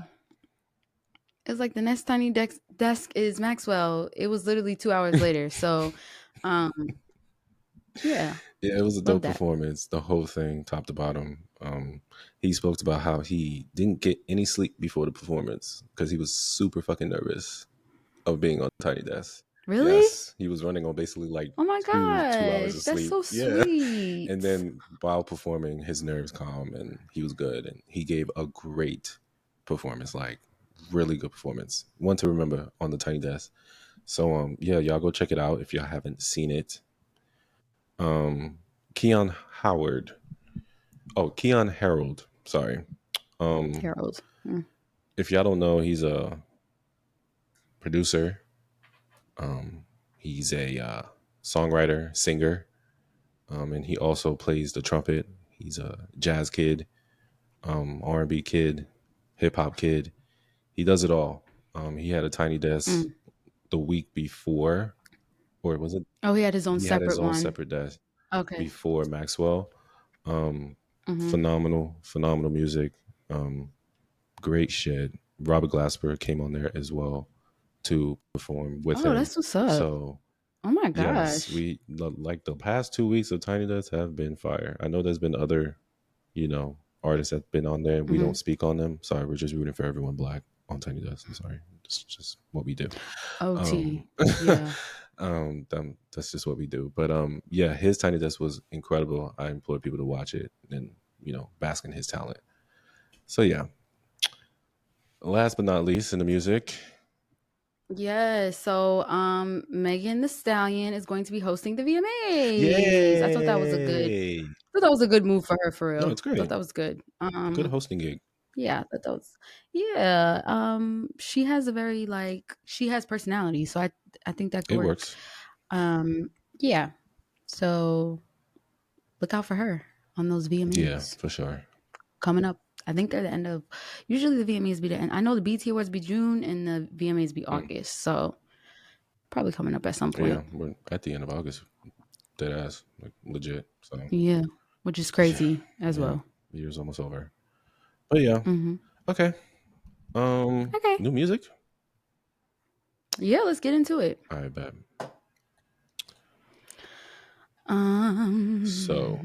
It was like the next tiny desk is Maxwell. It was literally 2 hours later. So yeah. Yeah, it was a Love dope that. performance. The whole thing, top to bottom. He spoke about how he didn't get any sleep before the performance because he was super fucking nervous of being on Tiny Desk. Really? Yes, he was running on basically like Oh my 2 hours gosh. of That's sleep. so Yeah, sweet. and then while performing, his nerves calm and he was good and he gave a great performance, like really good performance. One to remember on the Tiny Desk. So yeah, y'all go check it out if y'all haven't seen it. Keon Howard. Oh, Keon Harold. Sorry. Harold. Mm. If y'all don't know, he's a producer. He's a songwriter, singer, and he also plays the trumpet. He's a jazz kid, R&B kid, hip hop kid. He does it all. He had a Tiny Desk Mm. the week before, or was it? Oh, he had his own He had his separate own one. separate desk Okay. before Maxwell. Mm-hmm. Phenomenal music. Great shit. Robert Glasper came on there as well to perform with Oh, him. that's what's up. So Oh my yes, gosh. we like the past 2 weeks of Tiny Desk have been fire. I know there's been other, artists that've been on there. We Mm-hmm. don't speak on them. Sorry, we're just rooting for everyone black on Tiny Desk. I'm sorry. It's just what we do. OT. Yeah. That's just what we do. But yeah, his Tiny Desk was incredible. I implore people to watch it and bask in his talent. So yeah. Last but not least in the music. Yeah, so Megan Thee Stallion is going to be hosting the VMAs. Yay! I thought that was a good move for her, for real. No, it's I thought great. that was good. Good hosting gig. Yeah, I thought that was she has a very she has personality, so I think that could It work. works. Yeah. So look out for her on those VMAs. Yeah, for sure. Coming up. I think they're the end of. Usually the VMAs be the end. I know the BT Awards be June and the VMAs be August. So probably coming up at some point. Yeah, we're at the end of August. Dead ass, like legit. So yeah, which is crazy as well. The year's almost over. But yeah, Mm-hmm. okay. Okay. New music. Yeah, let's get into it. I bet. So,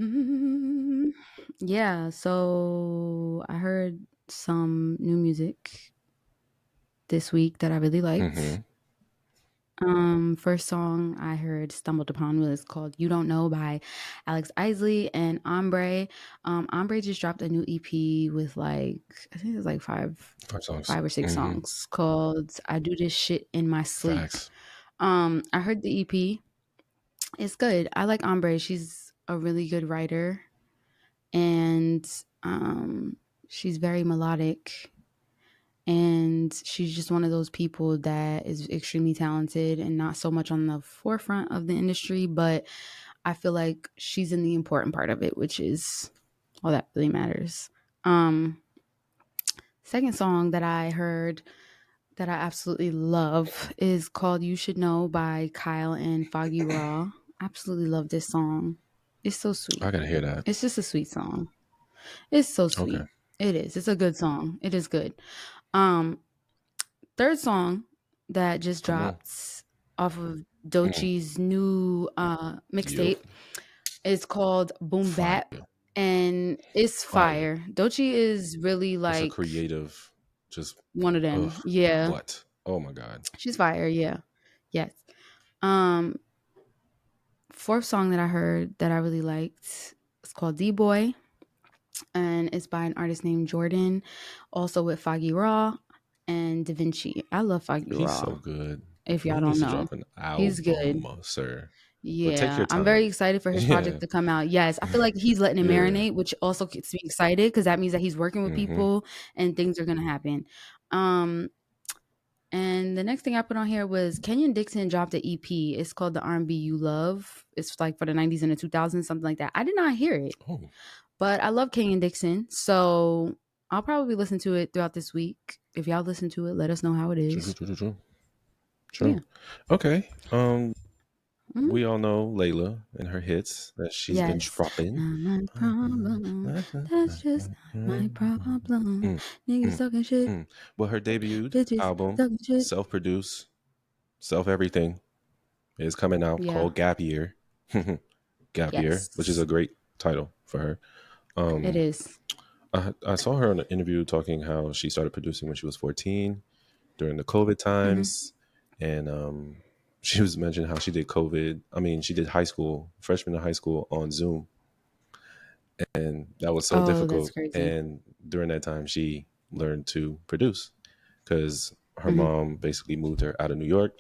Yeah, so I heard some new music this week that I really liked. First song I heard stumbled upon was called "You Don't Know" by Alex Isley and Ombre. Ombre just dropped a new EP with like I think it's like 5 songs. five or six songs called "I Do This Shit in My Sleep." Facts. I heard the EP. It's good. I like Ombre. She's a really good writer, and she's very melodic. And she's just one of those people that is extremely talented and not so much on the forefront of the industry, but I feel like she's in the important part of it, which is all that really matters. Second song that I heard that I absolutely love is called "You Should Know" by Kyle and Foggy Raw. Absolutely love this song. It's so I sweet. gotta hear that. It's just a sweet song. It's so Okay. sweet. It is. It's a good song. It is good. Um, Third song that just Come on. dropped off of Dochi's new Yup. mixtape is called Boom Fire. Bap, and it's Fire. fire. Dochi is really It's a like creative, just, one of them. ugh, Yeah, what? Oh my God. she's fire. Yeah, yes. Um, Fourth song that I heard that I really liked is called D Boy, and it's by an artist named Jordan, also with Foggy Raw and Da Vinci. I love Foggy He's Raw. so good. If He y'all needs don't to know, drop an he's good. album, sir. But take Yeah, your I'm very time. excited for his Yeah. project to come out. Yes, I feel like he's letting it Yeah. marinate, which also gets me excited because that means that he's working with Mm-hmm. people and things are gonna happen. And the next thing I put on here was Kenyon Dixon dropped an EP. It's called The R&B You Love. It's like for the 90s and the 2000s, something like that. I did not hear it, Oh, but I love Kenyon Dixon, so I'll probably listen to it throughout this week. If y'all listen to it, let us know how it true, is. true, true, true. Yeah. True. Okay. Mhm. We all know Layla and her hits that she's been Yes. dropping. Not my problem. That's just not my problem. Niggas talking shit. Well, her debuted Bitches album, talking shit. self-produced, self-everything, is coming out Yeah. called Gap Year. Gap Year, which is Yes. a great title for her. It is. I saw her in an interview talking how she started producing when she was 14 during the COVID times. And she was mentioning how she did she did high school, freshman in high school on Zoom. And that was so Oh, that's difficult. crazy. And during that time, she learned to produce because her mom basically moved her out of New York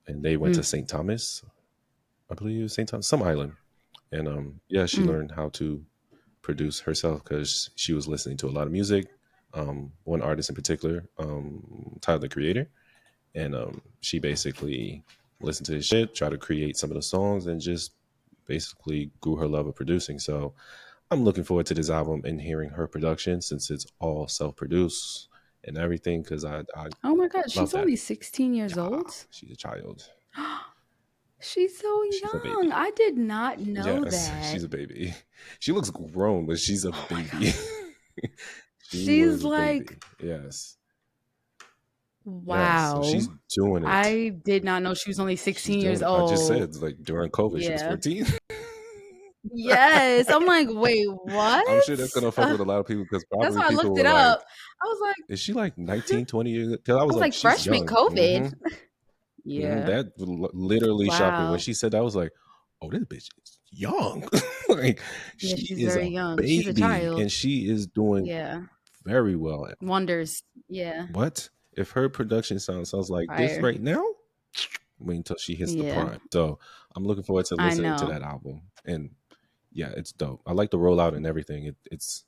and they went to St. Thomas, I believe it was St. Thomas, some island. And she learned how to produce herself because she was listening to a lot of music. One artist in particular, Tyler the Creator. And she basically listened to his shit, tried to create some of the songs, and just basically grew her love of producing. So I'm looking forward to this album and hearing her production since it's all self-produced and everything. Because I Oh my God, love she's that. only 16 years Yeah, old. she's a child. She's so She's a young. baby. I did not know Yes, that. she's a baby. She looks grown, but she's a Oh my baby. God. She She's was a baby. like, Yes. Yes. So wow. she's doing it. I did not know she was only She's 16 doing years it. I just old. said, like, during COVID, she was Yeah. 14. Yes. I'm like, wait, what? I'm sure that's gonna fuck with a lot of people because That's probably why I people looked were it like, up. I was like, is she like 19, 20 years? Because I I was was like, like she's freshman young. COVID. Yeah. That literally shocked me. When Wow. she said that, I was like, oh, this bitch is young. Like, Yeah, she she's is very a young. She's a baby child. and she is doing Yeah. very well. Wonders. Yeah. What? If her production sounds like this Fire. right now, wait until she hits the Yeah. prime. So I'm looking forward to I listening to know. that album. And yeah, it's dope. I like the rollout and everything. It's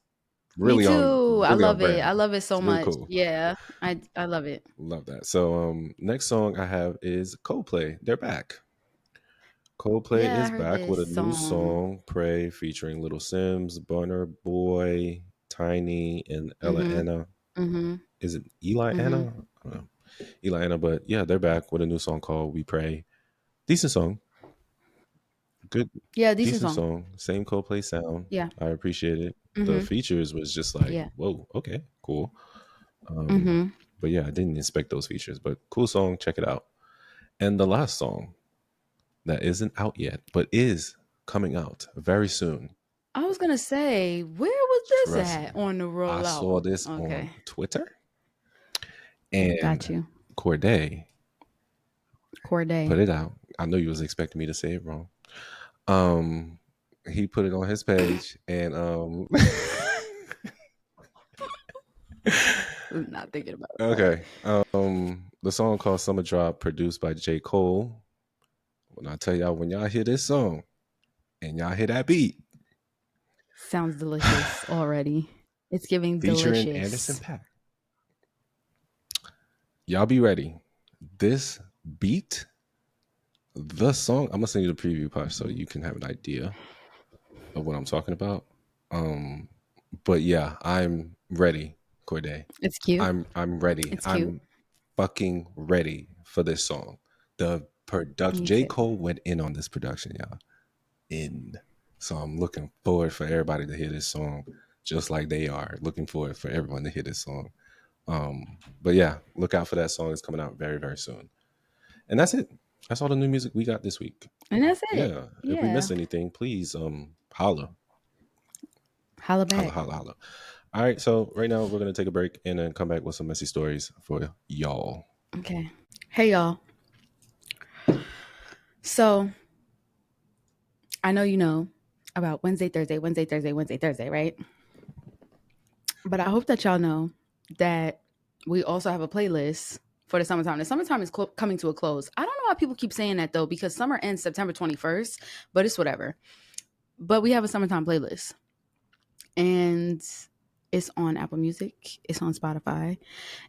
Me really too. I really on love it. I brand. love it so It's really much. cool. Yeah. I love it. Love that. So next song I have is Coldplay. They're back. Coldplay Yeah, I is heard back with a this new song. song, Pray, featuring Little Sims, Burner Boy, Tiny, and Ella Mhm. Anna. Mhm. Is it Eli Mhm. Anna? I don't know. Eli Anna, but yeah, they're back with a new song called We Pray. Decent song. Good, Yeah, decent decent song. song. Same Coldplay sound. Yeah. I appreciate it. The Mhm. features was just like, Yeah. whoa, okay, cool. Mhm. But yeah, I didn't expect those features. But cool song, check it out. And the last song that isn't out yet, but is coming out very soon. I was gonna say, where was this Trust at me. on the I rollout? saw this Okay, on Twitter, got and you. Corday Corday. put it out. I know you was expecting me to say it wrong. Um, he put it on his page, and Not thinking about it. okay. The song called Summer Drop, produced by J. Cole. When I tell y'all, when y'all hear this song and y'all hear that beat, Sounds delicious already. It's giving featuring delicious. Anderson .Paak. Y'all be ready. This beat, the song, I'm gonna send you the preview part so you can have an idea of what I'm talking about. But yeah, I'm ready, Corday. It's cute. I'm ready. It's cute. I'm fucking ready for this song. The production, Me J. too. Cole went in on this production, y'all. So I'm looking forward for everybody to hear this song, just like they are looking forward for everyone to hear this song. But yeah, look out for that song. It's coming out very, very soon. And that's it. That's all the new music we got this week. And that's it. Yeah. If we missed anything, please holla. Holla back. Holla. All right. So right now we're gonna take a break and then come back with some messy stories for y'all. Okay. Hey y'all. So I know you know about Wednesday, Thursday, right? But I hope that y'all know that we also have a playlist for the summertime. The summertime is coming to a close. I don't know why people keep saying that though, because summer ends September 21st, but it's whatever. But we have a summertime playlist. And it's on Apple Music. It's on Spotify.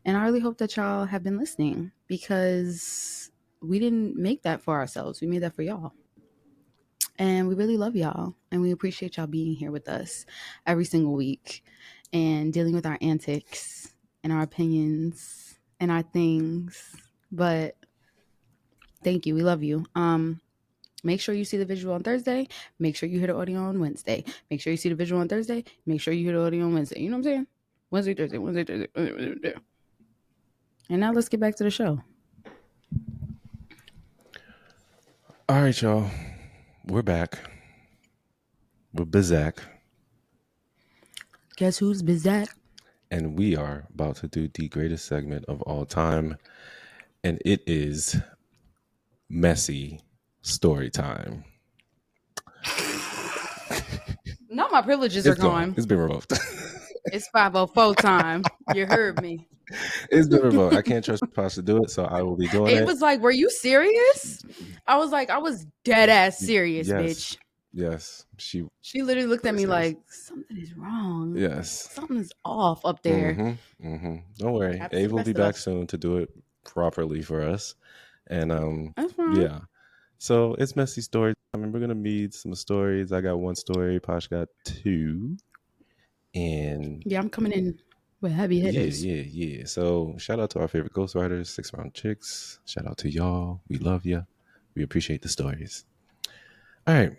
And I really hope that y'all have been listening, because we didn't make that for ourselves. We made that for y'all. And we really love y'all. And we appreciate y'all being here with us every single week and dealing with our antics and our opinions and our things. But thank you. We love you. Make sure you see the visual on Thursday. Make sure you hear the audio on Wednesday. Make sure you see the visual on Thursday. Make sure you hear the audio on Wednesday. You know what I'm saying? Wednesday, Thursday. And now let's get back to the show. All right, y'all. We're back. We're Bizak. Guess who's Bizak? And we are about to do the greatest segment of all time. And it is messy story time. Now my privileges are gone. It's been revoked. It's 5:04 time. You heard me. It's been revoked. I can't trust Posh to do it, so I will be doing it. It was like, were you serious? I was like, I was dead ass serious, Yes. bitch. Yes. She literally looked at me like, something is wrong. Yes. Something's off up there. Don't worry. Have to Ave see will the be rest of back us. soon to do it properly for us. And That's fine. yeah. So it's messy story. I mean, we're gonna meet some stories. I got one story, Posh got two. And yeah, I'm coming in with heavy hitters. Yeah. So shout out to our favorite ghostwriters, 6 Round Chicks. Shout out to y'all. We love you. We appreciate the stories. All right.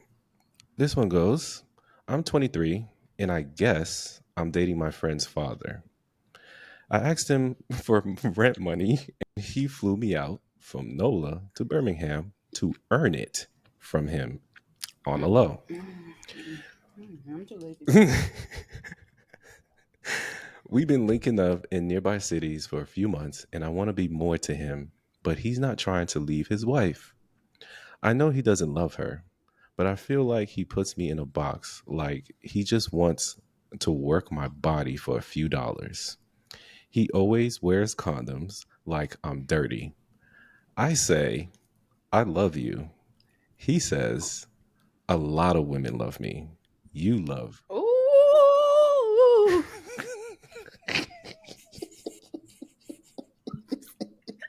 This one goes, I'm 23 and I guess I'm dating my friend's father. I asked him for rent money and he flew me out from NOLA to Birmingham to earn it from him on the low. I'm too lazy. We've been linking up in nearby cities for a few months and I want to be more to him, but he's not trying to leave his wife. I know he doesn't love her, but I feel like he puts me in a box, like he just wants to work my body for a few dollars. He always wears condoms like I'm dirty. I say, I love you. He says, a lot of women love me. You love. Ooh.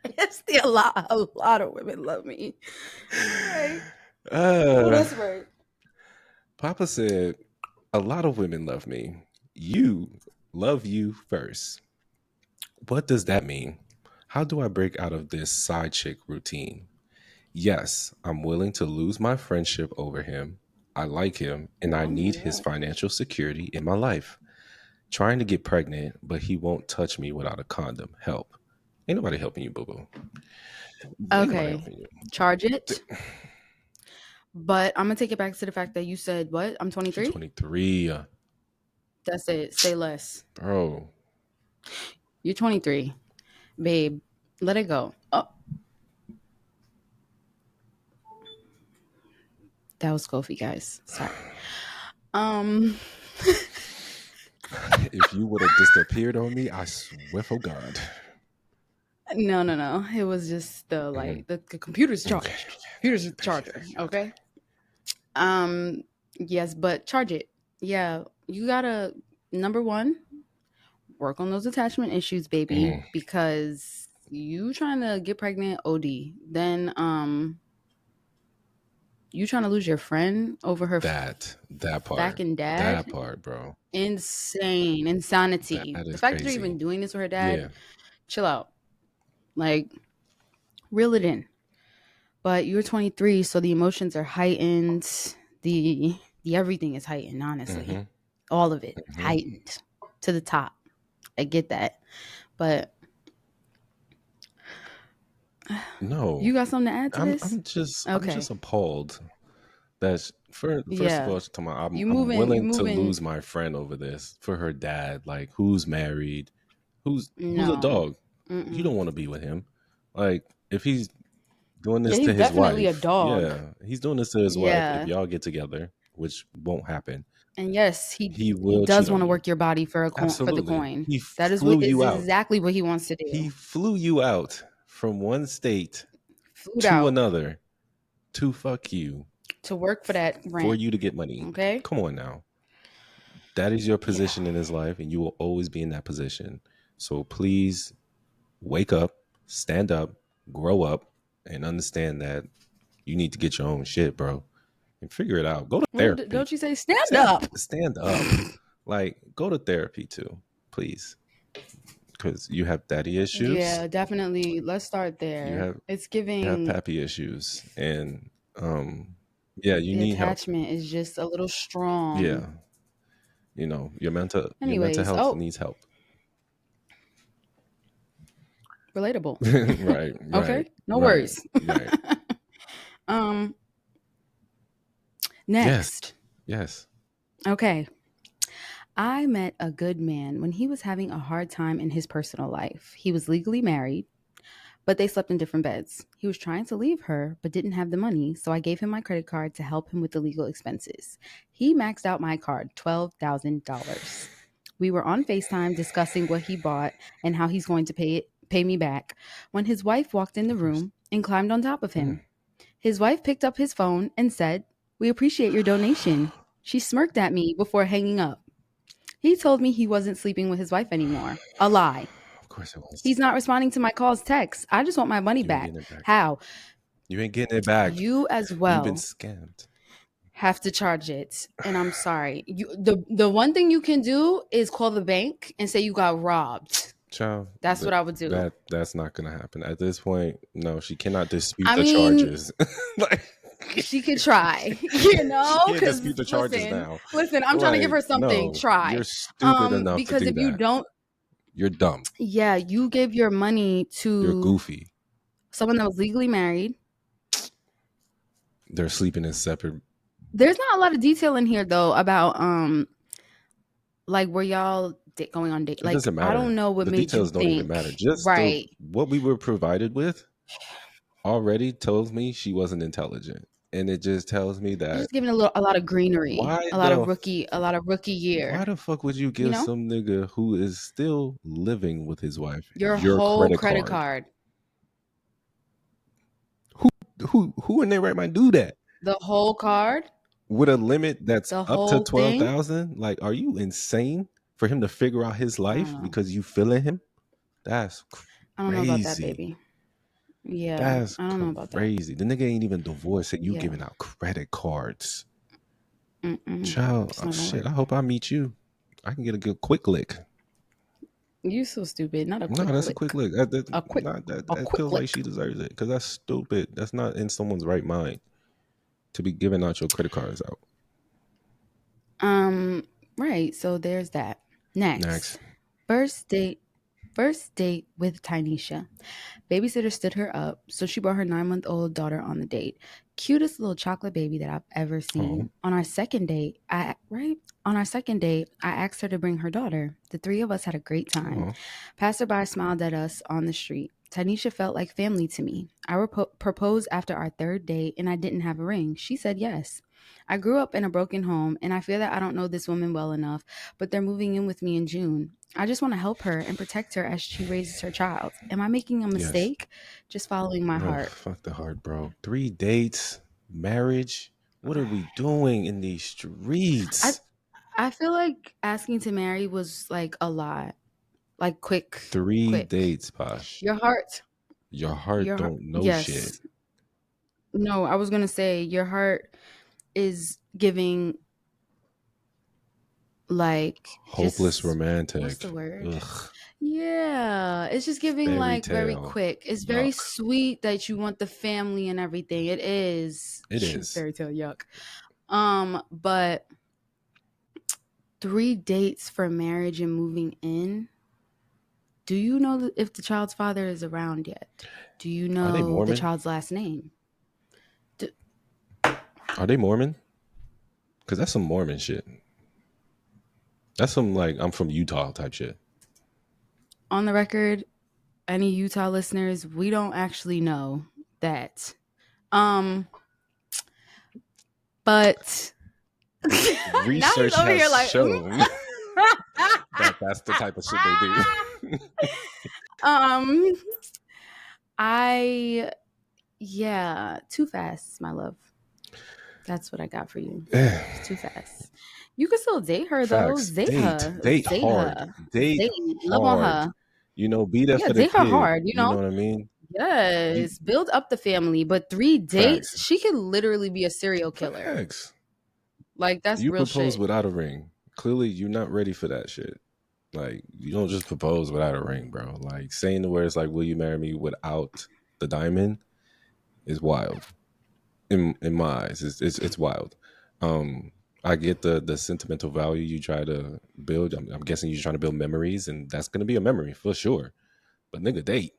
It's a lot of women love me. Right. That's right. Papa said, a lot of women love me. You love you first. What does that mean? How do I break out of this side chick routine? Yes, I'm willing to lose my friendship over him. I like him and I need his financial security in my life. Trying to get pregnant, but he won't touch me without a condom. Help. Ain't nobody helping you, boo boo. Ain't nobody Okay, helping you. charge it. But I'm gonna take it back to the fact that you said what? I'm You're 23. 23, That's it. Say less. bro. You're 23, babe. Let it go. Oh, that was Kofi, guys. Sorry. Um, If you would have disappeared on me, I swear for God. no. It was just the computer's charged. Okay. Computer's charger. Okay. Yes, but charge it. Yeah, you gotta number one work on those attachment issues, baby, because you trying to get pregnant, OD. Then you trying to lose your friend over her That part. back and dad. That part, bro. Insane, insanity. That The is fact that crazy. you're even doing this with her dad, Yeah. chill out. Like, reel it in. But you're 23, so the emotions are heightened. The everything is heightened, honestly. All of it heightened to the top. I get that. But No. you got something to add to this? I'm just appalled. That's first of all, I'm willing to lose my friend over this for her dad. Like, who's married, who's a dog. You don't want to be with him. Like, if he's doing this to his definitely wife, a dog. yeah, he's doing this to his wife. If y'all get together, which won't happen, and yes, he will does cheat want to on work your body for for the Absolutely. coin. He That is flew you out. exactly what he wants to do. He flew you out from one state Flew to out another to fuck you, to work for that rent. for you to get money. Okay. Come on now. That is your position in his life, and you will always be in that position. So please wake up, stand up, grow up, and understand that you need to get your own shit, bro, and figure it out. Go to therapy. Don't you say stand up? Stand up. Like, go to therapy too, please. Because you have daddy issues. Yeah, definitely. Let's start there. It's giving. You have pappy issues, and yeah, you need help. Attachment is just a little strong. Yeah, your mental health needs help. Relatable. Right. Okay. No worries. Right. Next. Yes. Okay. I met a good man when he was having a hard time in his personal life. He was legally married, but they slept in different beds. He was trying to leave her, but didn't have the money, so I gave him my credit card to help him with the legal expenses. He maxed out my card, $12,000. We were on FaceTime discussing what he bought and how he's going to pay me back when his wife walked in the room and climbed on top of him. His wife picked up his phone and said, "We appreciate your donation." She smirked at me before hanging up. He told me he wasn't sleeping with his wife anymore. A lie. Of course it was. He's not responding to my calls, texts. I just want my money back. How? You ain't getting it back. You as well. You've been scammed. Have to charge it. And I'm sorry. The one thing you can do is call the bank and say you got robbed. Child, that's what I would do. That's not gonna happen. At this point, no, she cannot dispute the charges. Like, she could try, because she can't dispute the charges now. Listen, I'm trying to give her something. No, try. You're stupid enough because to do if that. you don't, you're dumb. Yeah, you gave your money to you're goofy. Someone that was legally married. They're sleeping in separate. There's not a lot of detail in here though about like were y'all going on date? Like, doesn't matter. I don't know what the made details you don't think. Even matter. Just right. What we were provided with already tells me she wasn't intelligent, and it just tells me that just giving a lot of greenery, a lot of rookie year. Why the fuck would you give some nigga who is still living with his wife your whole credit card? Who in their right mind do that? The whole card with a limit that's up to 12,000. Like, are you insane for him to figure out his life because you feeling him? That's crazy. I don't know about that, baby. Yeah, that's I don't know about crazy. The nigga ain't even divorced and you giving out credit cards. Child, shit. I hope I meet you. I can get a good quick lick. You so stupid. Not a quick lick. No, that's a quick lick. Quick that feels like she deserves it because that's stupid. That's not in someone's right mind to be giving out your credit cards out. Right. So there's that. Next. First date. First date with Tynesha. Babysitter stood her up, so she brought her 9-month-old daughter on the date. Cutest little chocolate baby that I've ever Oh, seen. On our second date, I asked her to bring her daughter. The three of us had a great time. oh, Passerby smiled at us on the street. Tanisha felt like family to me. I proposed after our third date and I didn't have a ring. She said yes. I grew up in a broken home and I feel that I don't know this woman well enough, but they're moving in with me in June. I just want to help her and protect her as she raises her child. Am I making a yes. mistake? Just following my No, heart. fuck the heart, bro. 3 dates, marriage. What are we doing in these streets? I feel like asking to marry was like a lot. Like quick. 3 dates, Posh. Your heart. Your heart don't know Yes. shit. No, I was going to say your heart is giving like Hopeless just, romantic. what's the word? Ugh. Yeah, it's just giving Fairy like very tale. quick. It's very Yuck. sweet that you want the family and everything. It is. It is. Fairy tale yuck. But 3 dates for marriage and moving in. Do you know if the child's father is around yet? Do you Are they know the Mormon? child's last name? Are they Mormon? Because that's some Mormon shit. That's some like I'm from Utah type shit. On the record, any Utah listeners, we don't actually know that. But Research over here has like, shown that that's the type of shit they do. Too fast, my love. That's what I got for you. It's too fast. You can still date her though. Facts. Date her. Date hard. Her. Date Love on hard. her. You know, be there Yeah, for the date her kid. hard, You know what I mean? Yes. Build up the family. But 3 dates, Facts. she could literally be a serial killer. Facts. Like, that's You real propose shit. without a ring. Clearly, you're not ready for that shit. Like, you don't just propose without a ring, bro. Like, saying the words like, will you marry me without the diamond is wild. In my eyes, it's wild. I get the sentimental value you try to build. I'm guessing you're trying to build memories, and that's gonna be a memory for sure. But nigga, date.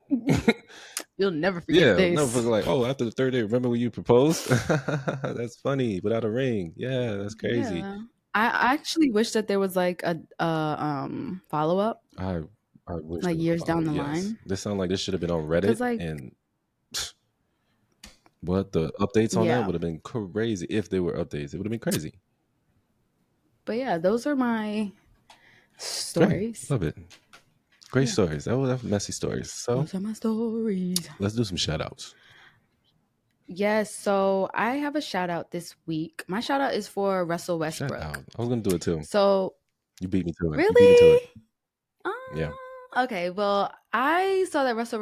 You'll never forget this. Never forget. Like, oh, after the third day, remember when you proposed? That's funny. Without a ring, yeah, that's crazy. Yeah. I actually wish that there was like a follow up. I wish like years down the line. This sounds like this should have been on Reddit, like, and what the updates on that would have been crazy. If there were updates, it would have been crazy. But yeah, those are my stories. Great. Love it. Great stories. That was messy stories. So those are my stories. Let's do some shout outs. Yes, so I have a shout out this week. My shout out is for Russell Westbrook. Shout out. I was gonna do it too. So you beat me to it. Really? You beat me to it. Yeah. Okay, well, I saw that Russell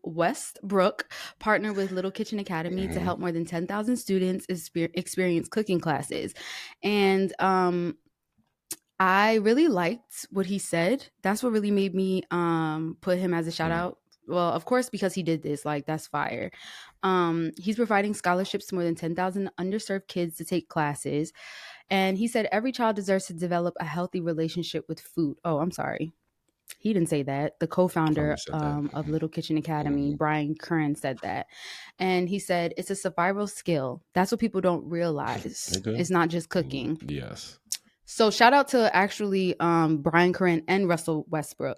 Westbrook partnered with Little Kitchen Academy to help more than 10,000 students experience cooking classes. And I really liked what he said. That's what really made me put him as a shout out. Well, of course, because he did this, like, that's fire. He's providing scholarships to more than 10,000 underserved kids to take classes. And he said every child deserves to develop a healthy relationship with food. Oh, I'm sorry. He didn't say that. The co-founder of Little Kitchen Academy, Brian Curran, said that. And he said it's a survival skill. That's what people don't realize. Okay. It's not just cooking. Yes. So shout out to actually Brian Curran and Russell Westbrook,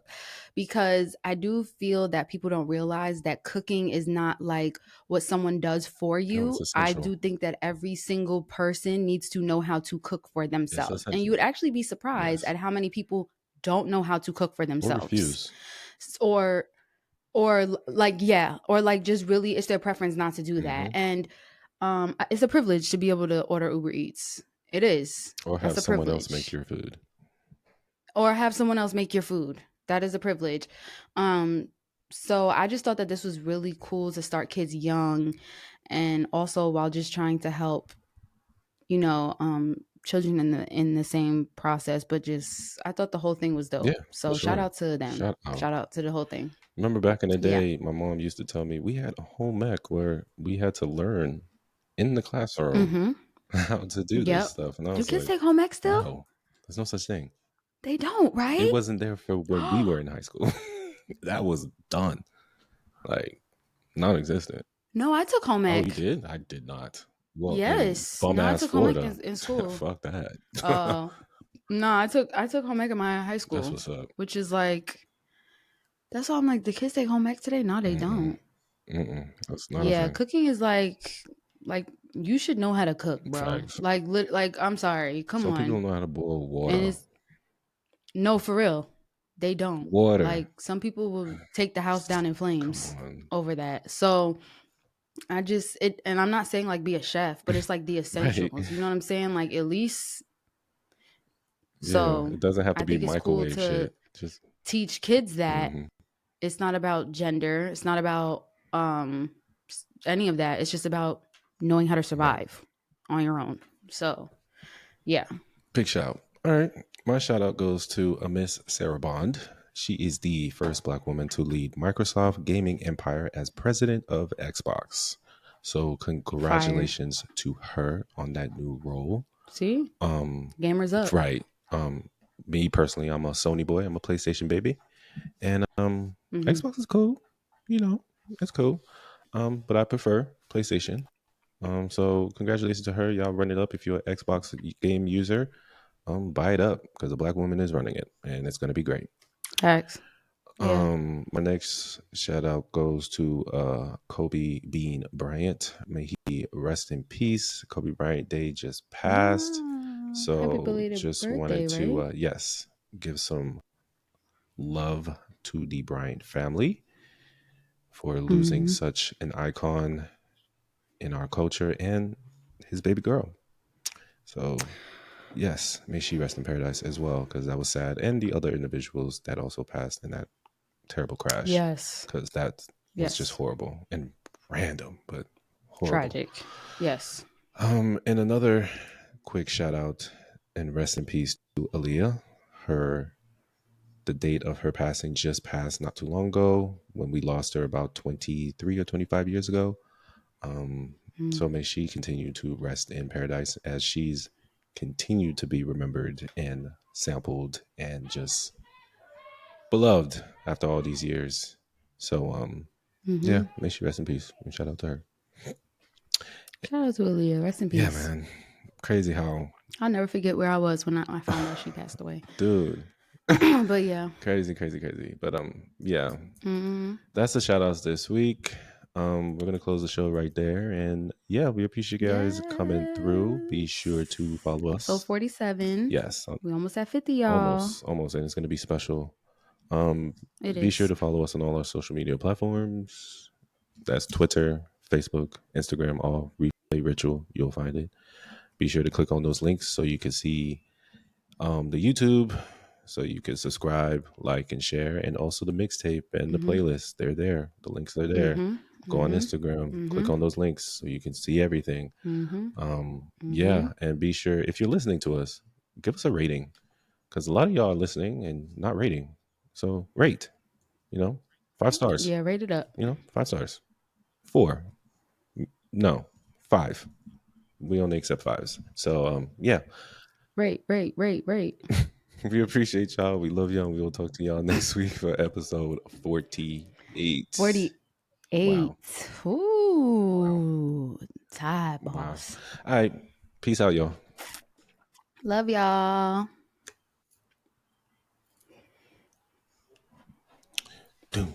because I do feel that people don't realize that cooking is not like what someone does for you. No, I do think that every single person needs to know how to cook for themselves. And you would actually be surprised at how many people don't know how to cook for themselves. Or refuse. Or like just really it's their preference not to do that. And it's a privilege to be able to order Uber Eats. It is. Or have someone else make your food. Or have someone else make your food. That is a privilege. So I just thought that this was really cool to start kids young, and also while just trying to help, children in the same process. But just I thought the whole thing was dope. Yeah, so shout out to them. Shout out to the whole thing. Remember back in the day, my mom used to tell me we had a home ec where we had to learn in the classroom. How to do this stuff. And I was do kids take home ec still? No, there's no such thing. They don't, right? It wasn't there for when we were in high school. That was done. Like, non-existent. No, I took home Oh, ec. you did? I did not. Well, in Yes. bum No, I ass took home ec Florida. in school. Fuck that. No, I took home ec in my high school. That's what's up. Which is like, that's why I'm like, the kids take home ec today? No, they don't. That's not a Yeah, thing. cooking is like you should know how to cook, bro. Facts. Like I'm sorry, come Some on. people don't know how to boil water. And it's no, for real, they don't. Water. Like some people will take the house down in flames Come on. over that. So and I'm not saying like be a chef, but it's like the essentials. Right. You know what I'm saying? Like at least. Yeah, So it doesn't have to I be think it's cool microwave to shit. Just teach kids that mhm. it's not about gender. It's not about any of that. It's just about knowing how to survive on your own. So, yeah. Big shout. All right. My shout out goes to a Miss Sarah Bond. She is the first Black woman to lead Microsoft gaming empire as president of Xbox. So congratulations to her on that new role. See? Gamers up. Right. Me personally, I'm a Sony boy. I'm a PlayStation baby. And Xbox is cool. You know, it's cool. But I prefer PlayStation. So congratulations to her. Y'all run it up if you're an Xbox game user. Buy it up because a Black woman is running it, and it's going to be great. Facts. Yeah. My next shout out goes to Kobe Bean Bryant. May he rest in peace. Kobe Bryant Day just passed, Happy so belated just birthday, wanted to right? yes, give some love to the Bryant family for losing such an icon in our culture and his baby girl. So yes, may she rest in paradise as well, because that was sad. And the other individuals that also passed in that terrible crash. Yes. Because that was just horrible and random, but horrible. Tragic. Yes. And another quick shout out and rest in peace to Aaliyah. The date of her passing just passed not too long ago when we lost her about 23 or 25 years ago. So may she continue to rest in paradise as she's continued to be remembered and sampled and just beloved after all these years. So yeah, may she rest in peace. And shout out to her. Shout out to Aaliyah. Rest in peace. Yeah, man. Crazy how I'll never forget where I was when I found out she passed away. dude. But yeah. Crazy. But yeah. That's the shout outs this week. We're gonna close the show right there, and yeah, we appreciate you guys coming through. Be sure to follow us. Episode 47. Yes, we almost at 50, y'all. Almost, and it's gonna be special. Be sure to follow us on all our social media platforms. That's Twitter, Facebook, Instagram, all Replay Ritual. You'll find it. Be sure to click on those links so you can see the YouTube, so you can subscribe, like, and share, and also the mixtape and the playlist. They're there. The links are there. Go on Instagram, click on those links so you can see everything. Yeah, and be sure, if you're listening to us, give us a rating, because a lot of y'all are listening and not rating. So rate, 5 stars. Yeah, rate it up. 5 stars. 4. No, 5. We only accept 5s. So yeah. Rate. We appreciate y'all. We love y'all. We will talk to y'all next week for episode 48. 48. Wow. Ooh. Tie boss. Wow. All right. Peace out, y'all. Love y'all. Doom.